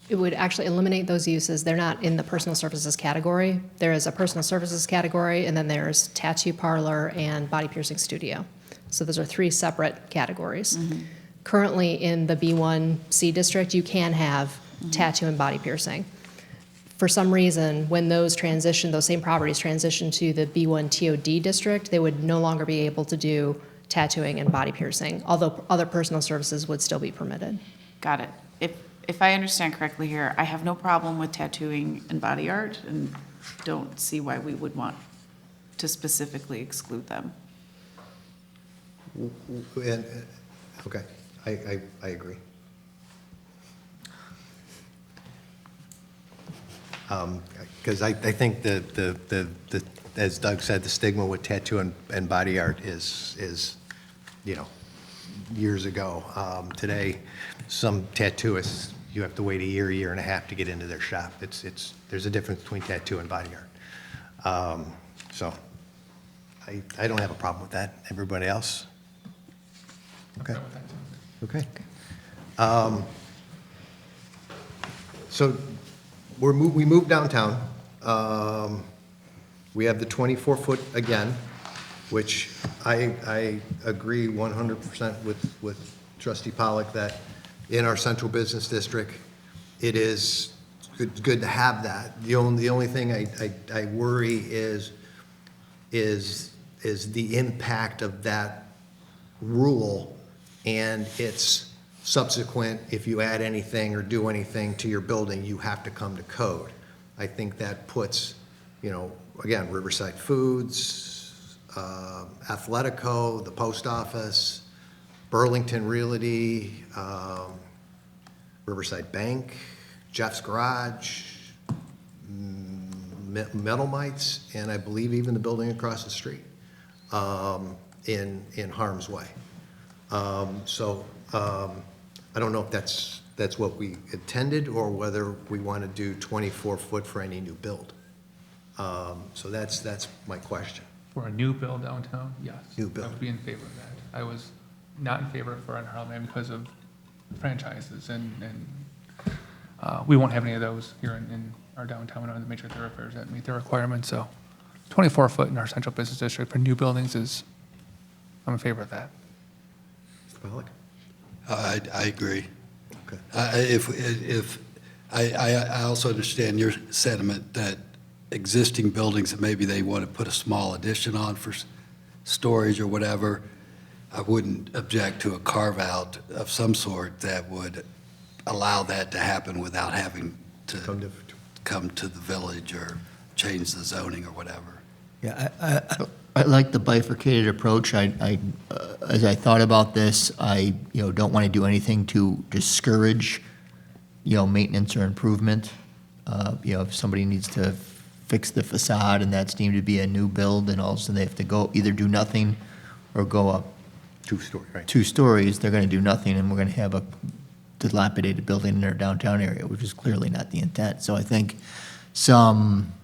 It would actually eliminate those uses. They're not in the personal services category. There is a personal services category, and then there's tattoo parlor and body piercing studio. So those are three separate categories. Currently in the B1C district, you can have tattoo and body piercing. For some reason, when those same properties transition to the B1 TOD district, they would no longer be able to do tattooing and body piercing, although other personal services would still be permitted. Got it. If I understand correctly here, I have no problem with tattooing and body art and don't see why we would want to specifically exclude them. Okay, I agree. Because I think the as Doug said, the stigma with tattoo and body art is years ago. Today, some tattooists, you have to wait a year and a half to get into their shop. There's a difference between tattoo and body art. So I don't have a problem with that. Everybody else? Okay. Okay. So we moved downtown. We have the 24-foot again, which I agree 100% with Trustee Pollock that in our central business district, it is good to have that. The only thing I worry is the impact of that rule and its subsequent, if you add anything or do anything to your building, you have to come to code. I think that puts, again, Riverside Foods, Athletico, the post office, Burlington Realty, Riverside Bank, Jeff's Garage, Metal Mites, and I believe even the building across the street in harm's way. I don't know if that's what we intended or whether we want to do 24-foot for any new build. So that's my question. For a new build downtown, yes. New build. I would be in favor of that. I was not in favor for an Heartland because of franchises, and we won't have any of those here in our downtown or the major thoroughfares that meet the requirements, so 24-foot in our central business district for new buildings I'm in favor of that. Mr. Pollak? I agree. Okay. I also understand your sentiment that existing buildings that maybe they want to put a small addition on for storage or whatever, I wouldn't object to a carve-out of some sort that would allow that to happen without having to come to the village or change the zoning or whatever. Yeah, I like the bifurcated approach. As I thought about this, I don't want to do anything to discourage, maintenance or improvement. If somebody needs to fix the facade and that's deemed to be a new build, and all of a sudden they have to go either do nothing or go up 2-story, right? 2 stories, they're going to do nothing, and we're going to have a dilapidated building in our downtown area, which is clearly not the intent. So I think some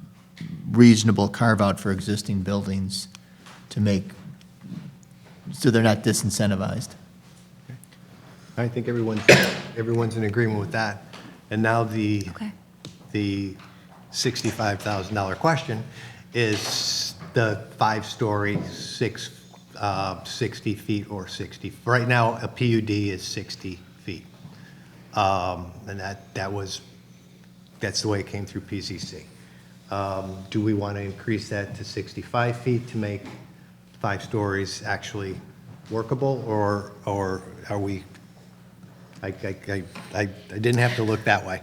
reasonable carve-out for existing buildings to make, so they're not disincentivized. I think everyone's in agreement with that. And now the $65,000 question is the 5-story, 60 feet or 60. Right now, a PUD is 60 feet. And that's the way it came through PCC. Do we want to increase that to 65 feet to make 5 stories actually workable, or are we, I didn't have to look that way.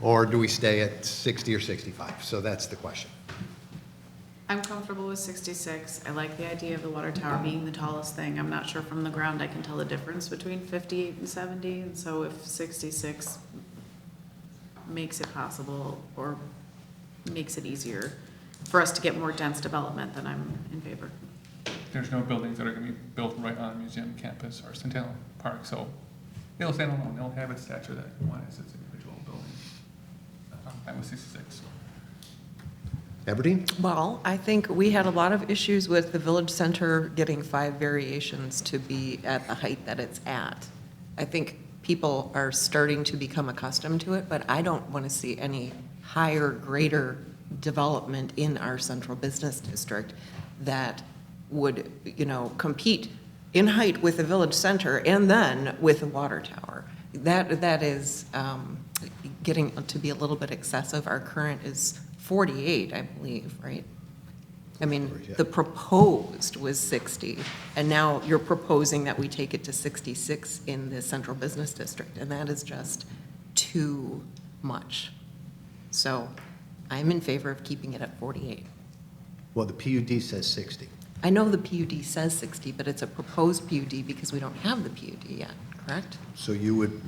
Or do we stay at 60 or 65? So that's the question. I'm comfortable with 66. I like the idea of the water tower being the tallest thing. I'm not sure from the ground I can tell the difference between 58 and 70, and so if 66 makes it possible or makes it easier for us to get more dense development, then I'm in favor. There's no buildings that are going to be built right on a museum campus or Centennial Park, so it'll stand alone. It'll have its stature that one is its individual building. I'm with 66. Aberdeen? Well, I think we had a lot of issues with the village center getting 5 variations to be at the height that it's at. I think people are starting to become accustomed to it, but I don't want to see any higher, greater development in our central business district that would, compete in height with the village center and then with the water tower. That is getting to be a little bit excessive. Our current is 48, I believe, right? I mean, the proposed was 60, and now you're proposing that we take it to 66 in the central business district, and that is just too much. So I'm in favor of keeping it at 48. Well, the PUD says 60. I know the PUD says 60, but it's a proposed PUD because we don't have the PUD yet, correct? So you would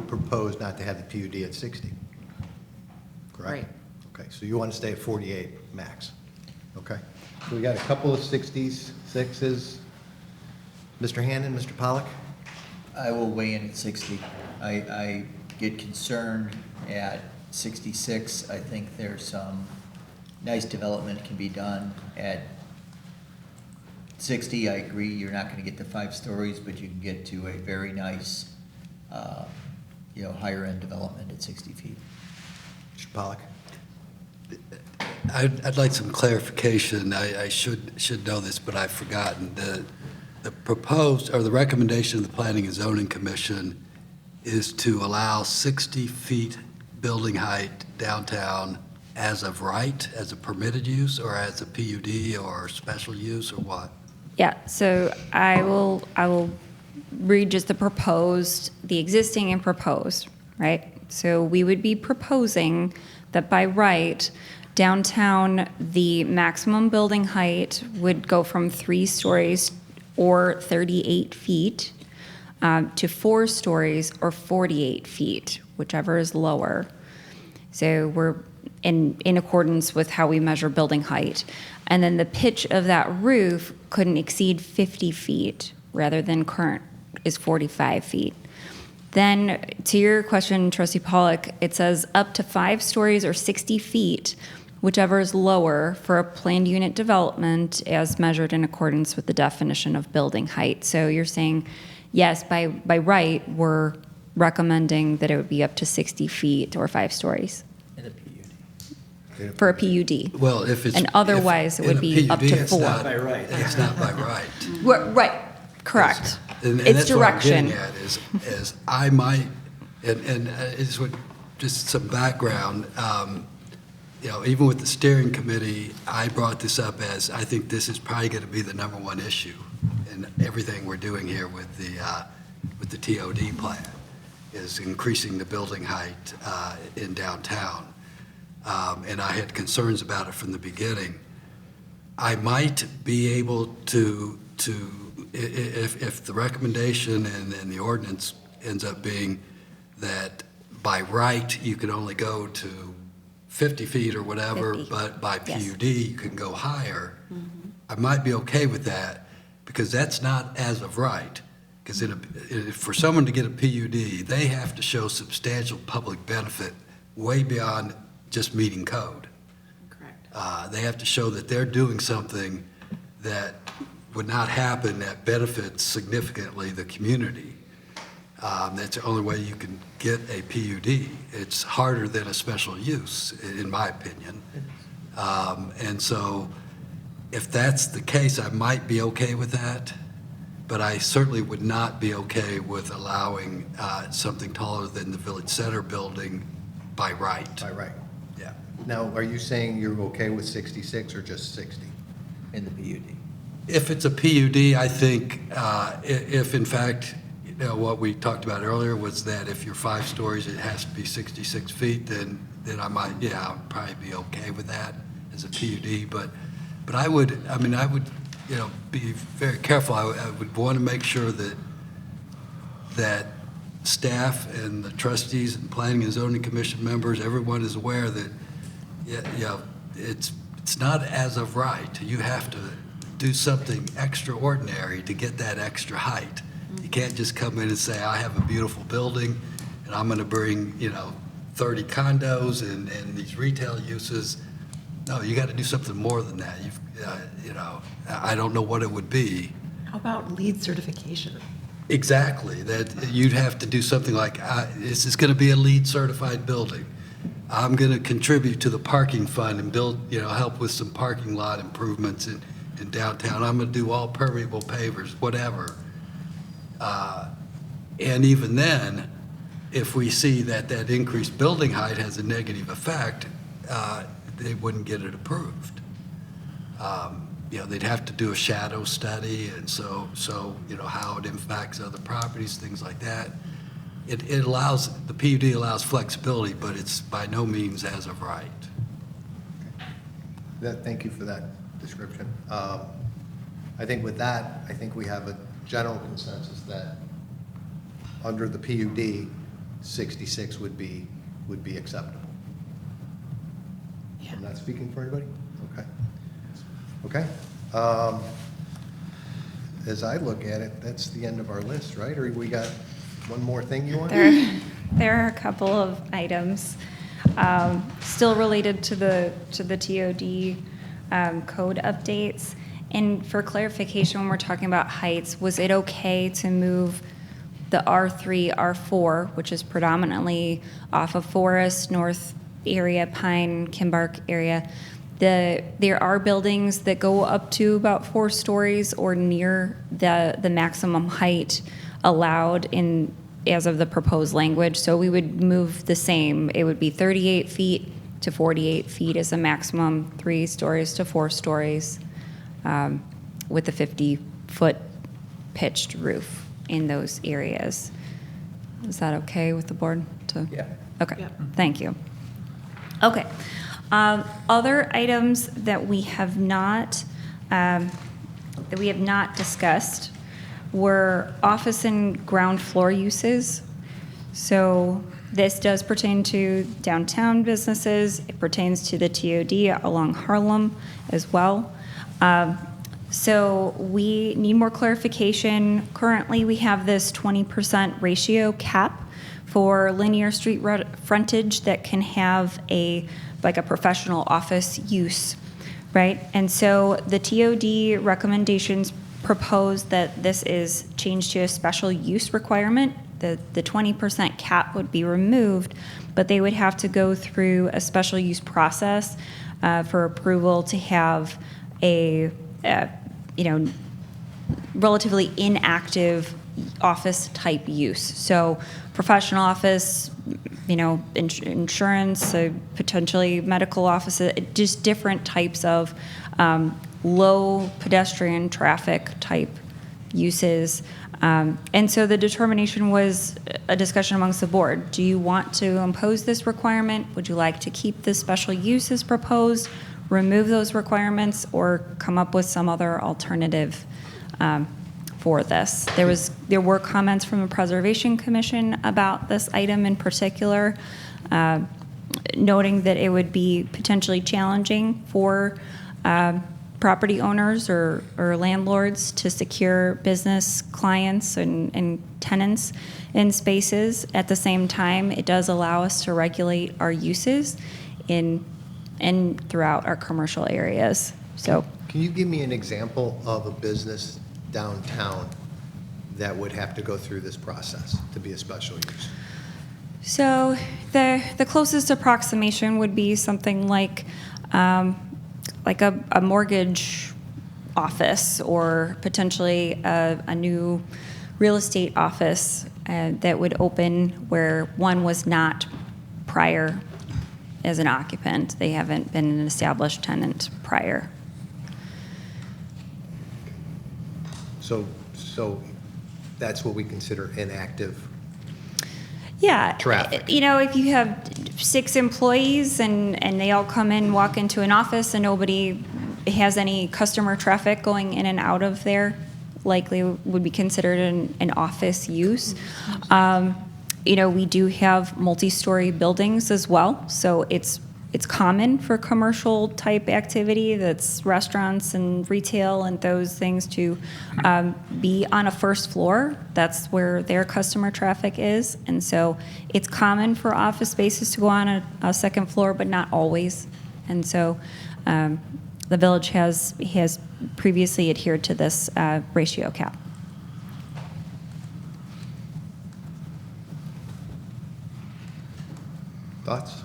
propose not to have the PUD at 60, correct? Right. Okay, so you want to stay at 48 max, okay? So we got a couple of 60s, 6s. Mr. Hannon, Mr. Pollak? I will weigh in at 60. I get concerned at 66. I think there's some nice development can be done at 60. I agree, you're not going to get to 5 stories, but you can get to a very nice, higher end development at 60 feet. Mr. Pollak? I'd like some clarification. I should know this, but I've forgotten. The proposed, or the recommendation of the Planning and Zoning Commission is to allow 60 feet building height downtown as of right, as a permitted use, or as a PUD, or special use, or what? Yeah, so I will read just the existing and proposed, right? So we would be proposing that by right, downtown, the maximum building height would go from 3 stories or 38 feet to 4 stories or 48 feet, whichever is lower. So we're in accordance with how we measure building height. And then the pitch of that roof couldn't exceed 50 feet rather than current is 45 feet. Then to your question, Trustee Pollock, it says up to 5 stories or 60 feet, whichever is lower for a planned unit development as measured in accordance with the definition of building height. So you're saying, yes, by right, we're recommending that it would be up to 60 feet or 5 stories. For a PUD. Well, if it's. And otherwise, it if would in a be up PUD, to it's 4. not by right. It's not by right. Right, correct. And It's that's what I'm direction. getting at is I might, and it's what, just some background, you know, even with the steering committee, I brought this up as, I think this is probably going to be the #1 issue in everything we're doing here with the TOD plan, is increasing the building height in downtown. And I had concerns about it from the beginning. I might be able to if the recommendation and the ordinance ends up being that by right, you can only go to 50 feet or whatever, 50. but by Yes. PUD, you can go higher, I might be okay with that, because that's not as of right. Because for someone to get a PUD, they have to show substantial public benefit way beyond just meeting code. Correct. They have to show that they're doing something that would not happen that benefits significantly the community. That's the only way you can get a PUD. It's harder than a special use, in my opinion. And so if that's the case, I might be okay with that, but I certainly would not be okay with allowing something taller than the Village Center building by right. By right. Yeah. Now, are you saying you're okay with 66 or just 60? In the PUD. If it's a PUD, I think if in fact, you know, what we talked about earlier was that if you're 5 stories, it has to be 66 feet, then I might, yeah, I'd probably be okay with that as a PUD. But I would, you know, be very careful. I would want to make sure that staff and the trustees and planning and zoning commission members, everyone is aware that, you know, it's not as of right. You have to do something extraordinary to get that extra height. You can't just come in and say, I have a beautiful building, and I'm going to bring, you know, 30 condos and these retail uses. No, you got to do something more than that. You know, I don't know what it would be. How about LEED certification? Exactly, that you'd have to do something like, this is going to be a LEED certified building. I'm going to contribute to the parking fund and build, you know, help with some parking lot improvements in downtown. I'm going to do all permeable pavers, whatever. And even then, if we see that increased building height has a negative effect, they wouldn't get it approved. You know, they'd have to do a shadow study, and so you know, how it impacts other properties, things like that. It allows, the PUD allows flexibility, but it's by no means as of right. Thank you for that description. I think with that, I think we have a general consensus that under the PUD, 66 would be acceptable. Yeah. I'm not speaking for anybody? Okay. As I look at it, that's the end of our list, right? Or we got one more thing you want? There are a couple of items still related to the TOD code updates. And for clarification, when we're talking about heights, was it okay to move the R3, R4, which is predominantly off of Forest, North area, Pine, Kimbark area? There are buildings that go up to about 4 stories or near the maximum height allowed in as of the proposed language. So we would move the same. It would be 38 feet to 48 feet as a maximum, 3 stories to 4 stories, with a 50-foot pitched roof in those areas. Is that okay with the board? Yeah. Okay, Yep. thank you. Okay. Other items that we have not discussed were office and ground floor uses. So this does pertain to downtown businesses. It pertains to the TOD along Harlem as well. So we need more clarification. Currently, we have this 20% ratio cap for linear street frontage that can have like a professional office use, right? And so the TOD recommendations propose that this is changed to a special use requirement. The 20% cap would be removed, but they would have to go through a special use process for approval to have a relatively inactive office type use. So professional office, insurance, potentially medical offices, just different types of low pedestrian traffic type uses. And so the determination was a discussion amongst the board. Do you want to impose this requirement? Would you like to keep the special use as proposed, remove those requirements, or come up with some other alternative for this? There were comments from the Preservation Commission about this item in particular, noting that it would be potentially challenging for property owners or landlords to secure business clients and tenants in spaces. At the same time, it does allow us to regulate our uses in throughout our commercial areas. So, Can you give me an example of a business downtown that would have to go through this process to be a special use? so the closest approximation would be something like a mortgage office, or potentially a new real estate office that would open where one was not prior as an occupant. They haven't been an established tenant prior. So that's what we consider inactive. Yeah. Traffic. If you have 6 employees and they all come in, walk into an office and nobody has any customer traffic going in and out of there, likely would be considered an office use. We do have multi-story buildings as well, so it's common for commercial type activity, that's restaurants and retail and those things, to be on a first floor. That's where their customer traffic is, and so it's common for office spaces to go on a second floor, but not always. And so the village has previously adhered to this ratio cap. Thoughts?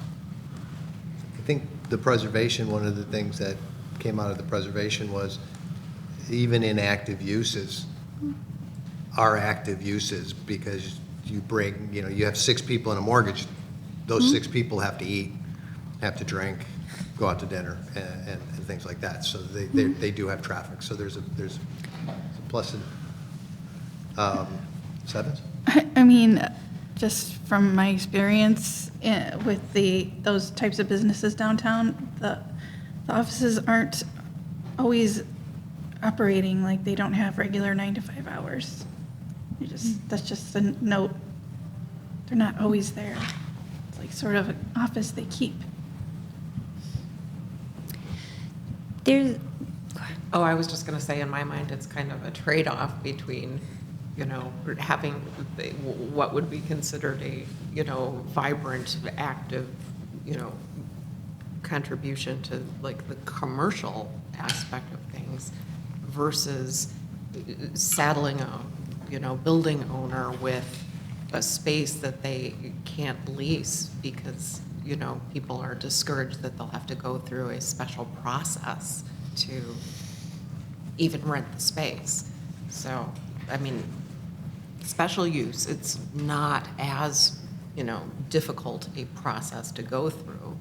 I think the preservation, one of the things that came out of the preservation was even inactive uses are active uses, because you bring, you have 6 people in a mortgage, those 6 people have to eat, have to drink, go out to dinner, and things like that. So they do have traffic. So there's a plus. Sevens? I mean, just from my experience with those types of businesses downtown, the offices aren't always operating, like they don't have regular 9 to 5 hours. That's just a note. They're not always there. It's like sort of an office they keep. Oh, I was just going to say, in my mind, it's kind of a trade-off between, having what would be considered a, vibrant, active, contribution to like the commercial aspect of things versus saddling a, building owner with a space that they can't lease because, people are discouraged that they'll have to go through a special process to even rent the space. So, I mean, special use, it's not as, difficult a process to go through.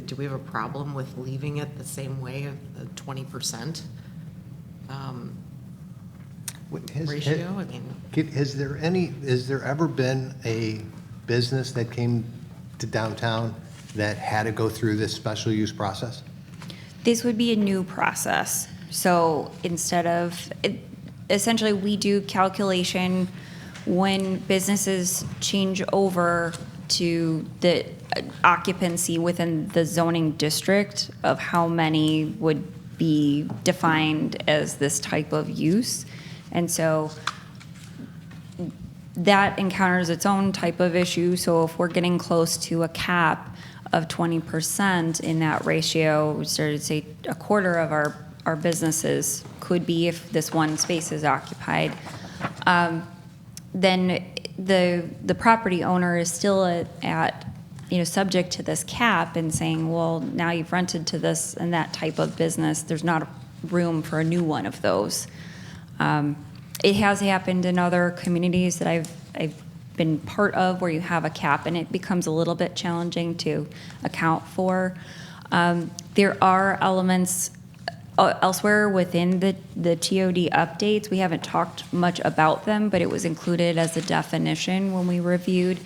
Do we have a problem with leaving it the same way of the 20% ratio? I mean, Has there ever been a business that came to downtown that had to go through this special use process? This would be a new process. So instead of, essentially, we do calculation when businesses change over to the occupancy within the zoning district of how many would be defined as this type of use. And so that encounters its own type of issue. So if we're getting close to a cap of 20% in that ratio, we started to say a quarter of our businesses could be if this one space is occupied, then the property owner is still at subject to this cap and saying, well, now you've rented to this and that type of business, there's not room for a new one of those. It has happened in other communities that I've been part of where you have a cap and it becomes a little bit challenging to account for. There are elements elsewhere within the TOD updates. We haven't talked much about them, but it was included as a definition when we reviewed.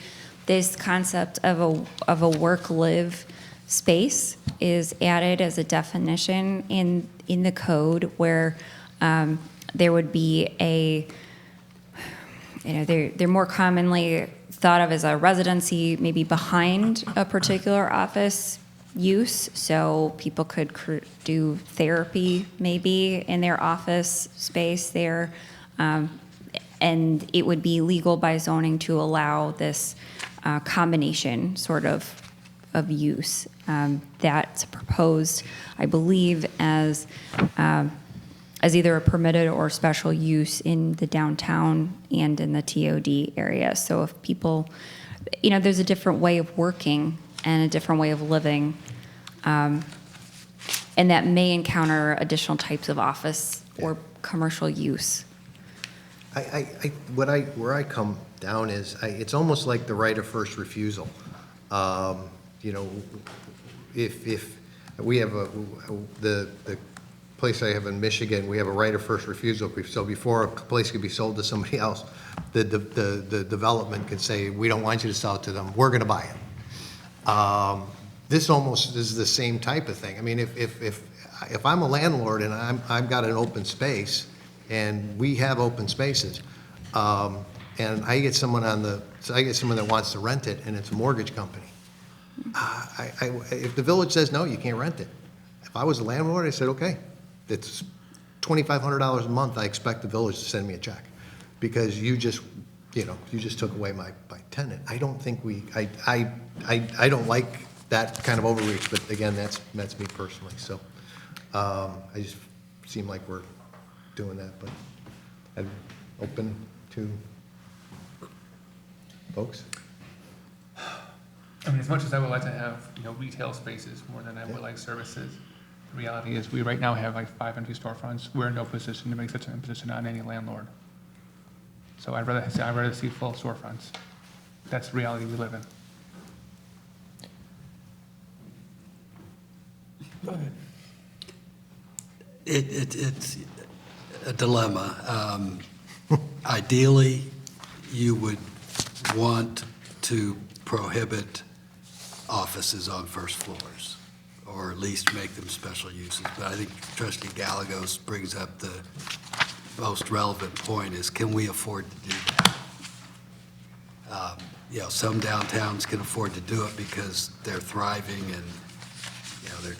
This concept of a work-live space is added as a definition in the code where there would be they're more commonly thought of as a residency maybe behind a particular office use. So people could do therapy maybe in their office space there. And it would be legal by zoning to allow this combination sort of use. That's proposed, I believe, as either a permitted or special use in the downtown and in the TOD area. So if people, there's a different way of working and a different way of living, and that may encounter additional types of office or commercial use. Where I come down is, it's almost like the right of first refusal. If we have the place I have in Michigan, we have a right of first refusal. So before a place could be sold to somebody else, the development can say, we don't want you to sell it to them, we're gonna buy it. This almost is the same type of thing. I mean, if I'm a landlord and I've got an open space, and we have open spaces, and I get someone that wants to rent it, and it's a mortgage company. If the village says no, you can't rent it. If I was a landlord, I said, okay, it's $2,500 a month. I expect the village to send me a check because you just took away my tenant. I don't think I don't like that kind of overreach, but again, that's me personally. So I just seem like we're doing that, but I'm open to folks. I mean, as much as I would like to have, retail spaces more than I would like services, the reality is we right now have like 5 empty storefronts. We're in no position to make such an imposition on any landlord. So I'd rather see full storefronts. That's the reality we live in. Go ahead. It's a dilemma. Ideally, you would want to prohibit offices on first floors, or at least make them special uses. But I think Trustee Gallegos brings up the most relevant point is, can we afford to do that? Some downtowns can afford to do it because they're thriving and, their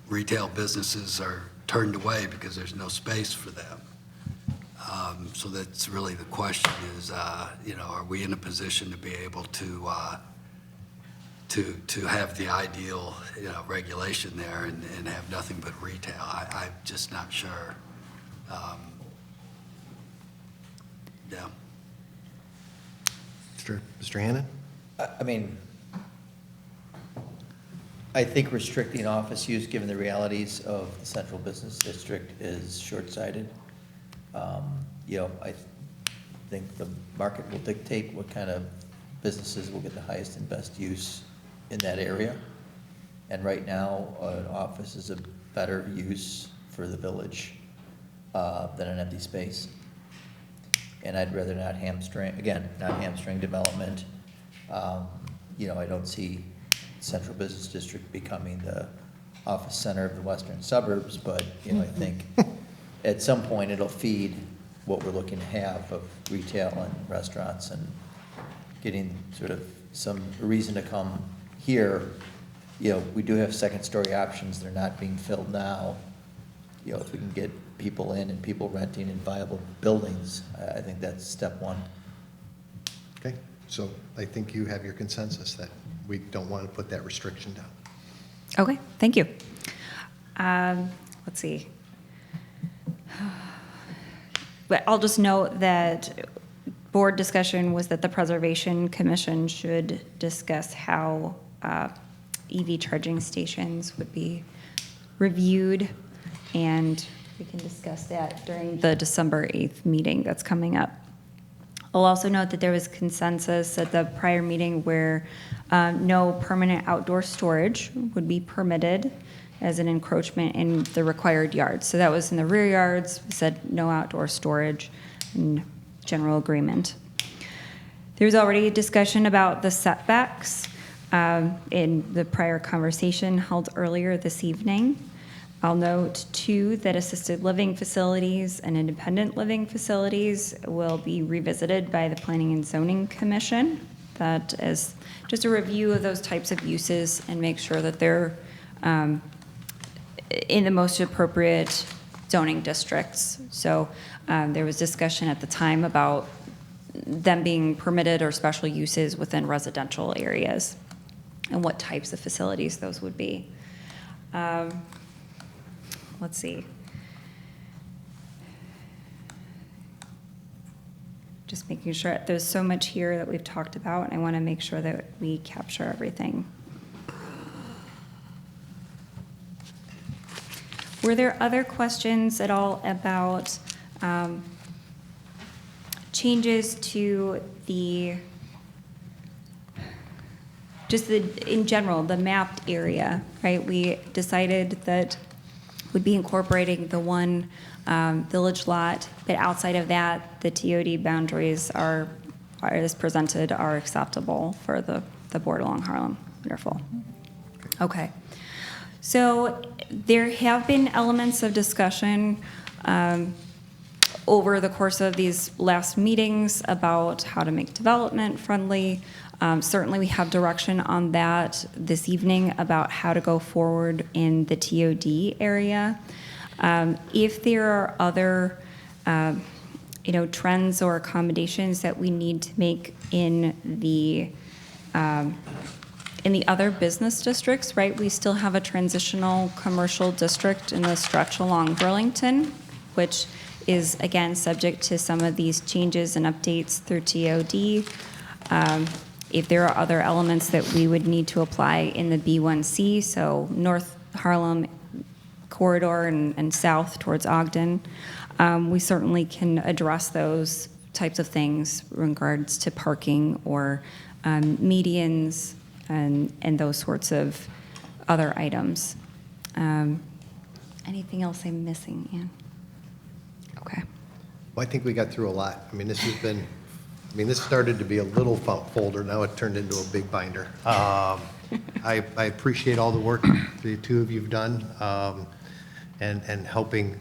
retail businesses are turned away because there's no space for them. So that's really the question is, are we in a position to be able to have the ideal, regulation there and have nothing but retail? I'm just not sure. Yeah. Mr. Hannan? I mean, I think restricting office use, given the realities of the central business district, is short-sighted. I think the market will dictate what kind of businesses will get the highest and best use in that area. And right now, an office is a better use for the village than an empty space. And I'd rather not hamstring development You know, I don't see Central Business District becoming the office center of the western suburbs, but, you know, I think at some point it'll feed what we're looking to have of retail and restaurants and getting sort of some reason to come here. You know, we do have second-story options. They're not being filled now. You know, if we can get people in and people renting in viable buildings, I think that's step one. Okay, so I think you have your consensus that we don't want to put that restriction down. Okay, thank you. Let's see. But I'll just note that board discussion was that the Preservation Commission should discuss how EV charging stations would be reviewed, and we can discuss that during the December 8th meeting that's coming up. I'll also note that there was consensus at the prior meeting where no permanent outdoor storage would be permitted as an encroachment in the required yards. So that was in the rear yards, we said no outdoor storage, and general agreement. There's already a discussion about the setbacks in the prior conversation held earlier this evening. I'll note, too, that assisted living facilities and independent living facilities will be revisited by the Planning and Zoning Commission. That is just a review of those types of uses and make sure that they're in the most appropriate zoning districts. So there was discussion at the time about them being permitted or special uses within residential areas and what types of facilities those would be. Let's see. Just making sure, there's so much here that we've talked about, and I want to make sure that we capture everything. Were there other questions at all about changes to the, just the, in general, the mapped area, right? We decided that would be incorporating the one village lot, but outside of that, the TOD boundaries are as presented, are acceptable for the board along Harlem. Wonderful. Okay. So there have been elements of discussion over the course of these last meetings about how to make development friendly. Certainly we have direction on that this evening about how to go forward in the TOD area. If there are other trends or accommodations that we need to make in the other business districts, right? We still have a transitional commercial district in the stretch along Burlington, which is again subject to some of these changes and updates through TOD. If there are other elements that we would need to apply in the B1C, so North Harlem corridor and south towards Ogden, we certainly can address those types of things in regards to parking or medians and those sorts of other items. Anything else I'm missing, Ann? Okay. Well, I think we got through a lot. I mean, this started to be a little folder, now it turned into a big binder. I appreciate all the work the two of you've done and helping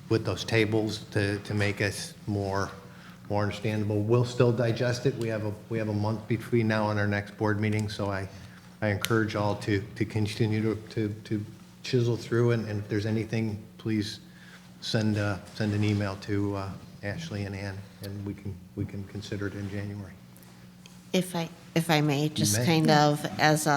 with those tables to make us more understandable. We'll still digest it. We have a month between now and our next board meeting, so I encourage all to continue to chisel through, and if there's anything, please send an email to Ashley and Ann, and we can consider it in January. If I may, just may. kind of as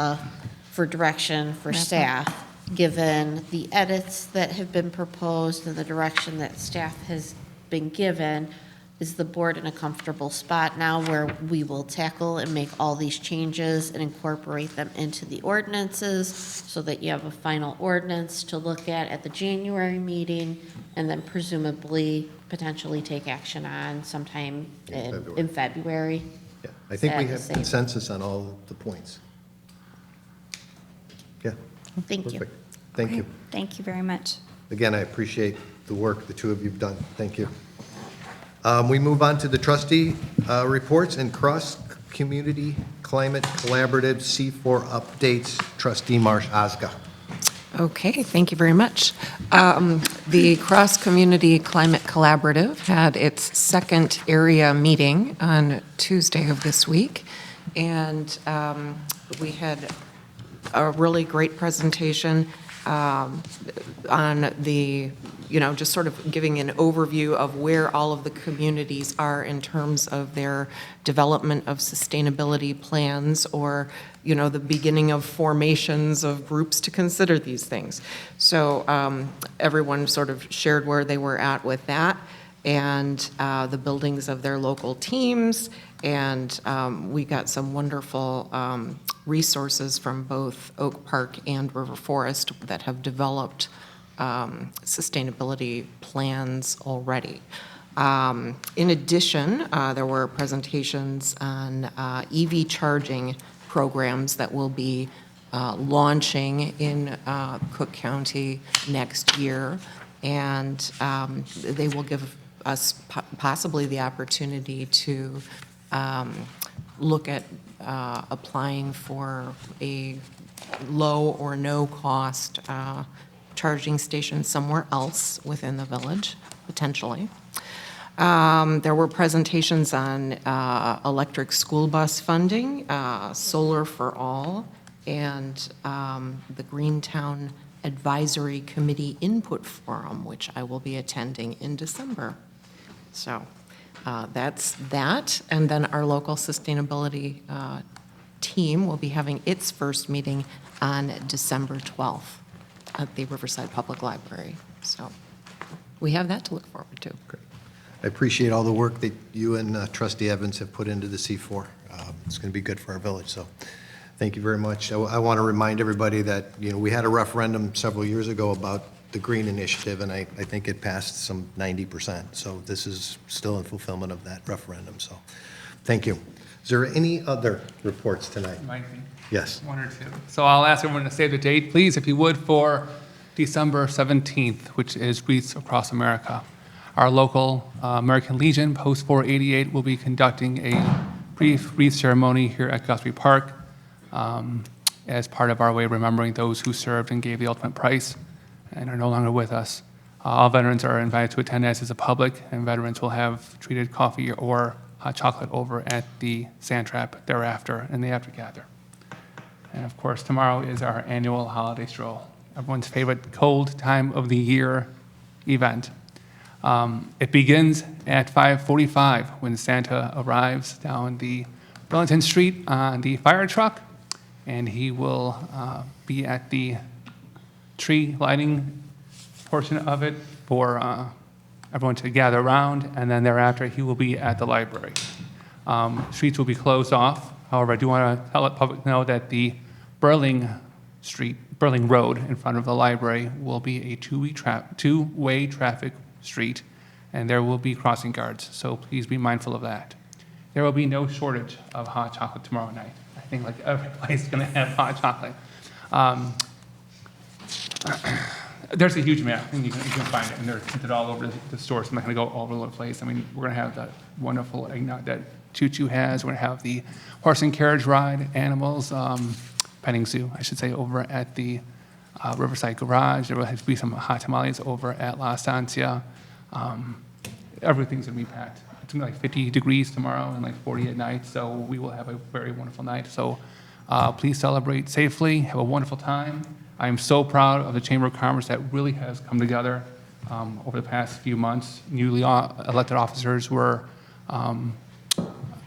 for direction for staff, given the edits that have been proposed and the direction that staff has been given, is the board in a comfortable spot now where we will tackle and make all these changes and incorporate them into the ordinances so that you have a final ordinance to look at the January meeting, and then presumably potentially take action on sometime in February? Yeah, I think we Is that have the same? consensus on all the points. Yeah. Thank you. Perfect. Thank you. Okay, thank you very much. Again, I appreciate the work the two of you have done. Thank you. We move on to the trustee reports and cross Community Climate Collaborative C4 updates. Trustee Marsh Ozga. Okay, thank you very much. The Cross Community Climate Collaborative had its second area meeting on Tuesday of this week, and we had a really great presentation on the, just sort of giving an overview of where all of the communities are in terms of their development of sustainability plans, or, the beginning of formations of groups to consider these things. So everyone sort of shared where they were at with that, and the buildings of their local teams, and we got some wonderful resources from both Oak Park and River Forest that have developed sustainability plans already. In addition, there were presentations on EV charging programs that will be launching in Cook County next year, and they will give us possibly the opportunity to look at applying for a low or no cost charging station somewhere else within the village, potentially. There were presentations on electric school bus funding, solar for all, and the Greentown Advisory Committee Input Forum, which I will be attending in December. So that's that. And then our local sustainability team will be having its first meeting on December 12th at the Riverside Public Library. So we have that to look forward to. Great. I appreciate all the work that you and Trustee Evans have put into the C4. It's going to be good for our village, so thank you very much. I want to remind everybody that, we had a referendum several years ago about the Green Initiative, and I think it passed some 90%. So this is still in fulfillment of that referendum, so thank you. Is there any other reports tonight? Might be. Yes. One or two. So I'll ask everyone to save the date, please, if you would, for December 17th, which is Wreaths Across America. Our local American Legion, Post 488, will be conducting a brief wreath ceremony here at Guthrie Park as part of our way of remembering those who served and gave the ultimate price and are no longer with us. All veterans are invited to attend, as is the public, and veterans will have treated coffee or hot chocolate over at the Sand Trap thereafter in the aftergather. And of course, tomorrow is our annual holiday stroll, everyone's favorite cold time of the year event. It begins at 5:45 when Santa arrives down the Burlington Street on the fire truck, and he will be at the tree lighting portion of it for everyone to gather around, and then thereafter he will be at the library. Streets will be closed off. However, I do want to let the public know that the Burling Road in front of the library will be a two-way traffic street, and there will be crossing guards, so please be mindful of that. There will be no shortage of hot chocolate tomorrow night. I think like every place is going to have hot chocolate. There's a huge map, and you can find it, and they're printed all over the store, so I'm not going to go all over the place. I mean, we're going to have that wonderful eggnog that Choo Choo has. We're going to have the horse and carriage ride, animals, petting zoo, I should say, over at the Riverside Garage. There will have to be some hot tamales over at La Estancia. Everything's going to be packed. It's going to be like 50 degrees tomorrow and like 40 at night, so we will have a very wonderful night. So please celebrate safely, have a wonderful time. I am so proud of the Chamber of Commerce that really has come together over the past few months. Newly elected officers were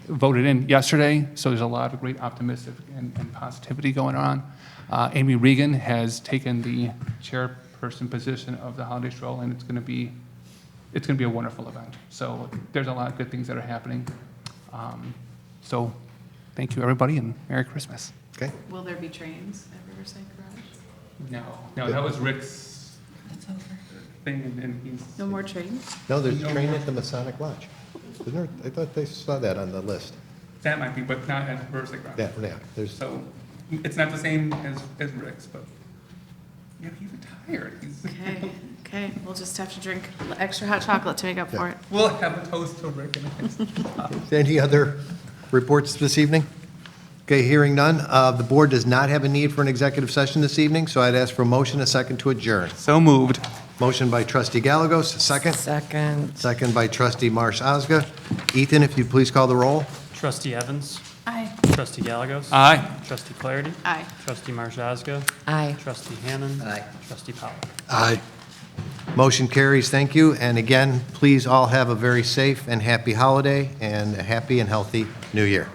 voted in yesterday, so there's a lot of great optimism and positivity going on. Amy Regan has taken the chairperson position of the Holiday Stroll, and it's going to be a wonderful event. So there's a lot of good things that are happening. So thank you, everybody, and Merry Christmas. Okay. Will there be trains at Riverside Garage? No, that was Rick's thing, and he's... No more trains? No, there's a train at the Masonic Lodge. Isn't there? I thought they saw that on the list. That might be, but not at Riverside Garage. Yeah, there's... So it's not the same as Rick's, but yeah, he retired. Okay, we'll just have to drink extra hot chocolate to make up for it. We'll have a toast to Rick and Any other reports this evening? Okay, hearing none. The board does not have a need for an executive session this evening, so I'd ask for a motion, a second to adjourn. So moved. Motion by trustee Gallegos, a second. Second. Second by trustee Marsh Osga. Ethan, if you'd please call the roll. Trustee Evans? Aye. Trustee Gallegos? Aye. Trustee Clarity? Aye. Trustee Marzazga? Aye. Trustee Hannan? Aye. Trustee Powell? Aye. Motion carries. Thank you. And again, please all have a very safe and happy holiday and a happy and healthy new year.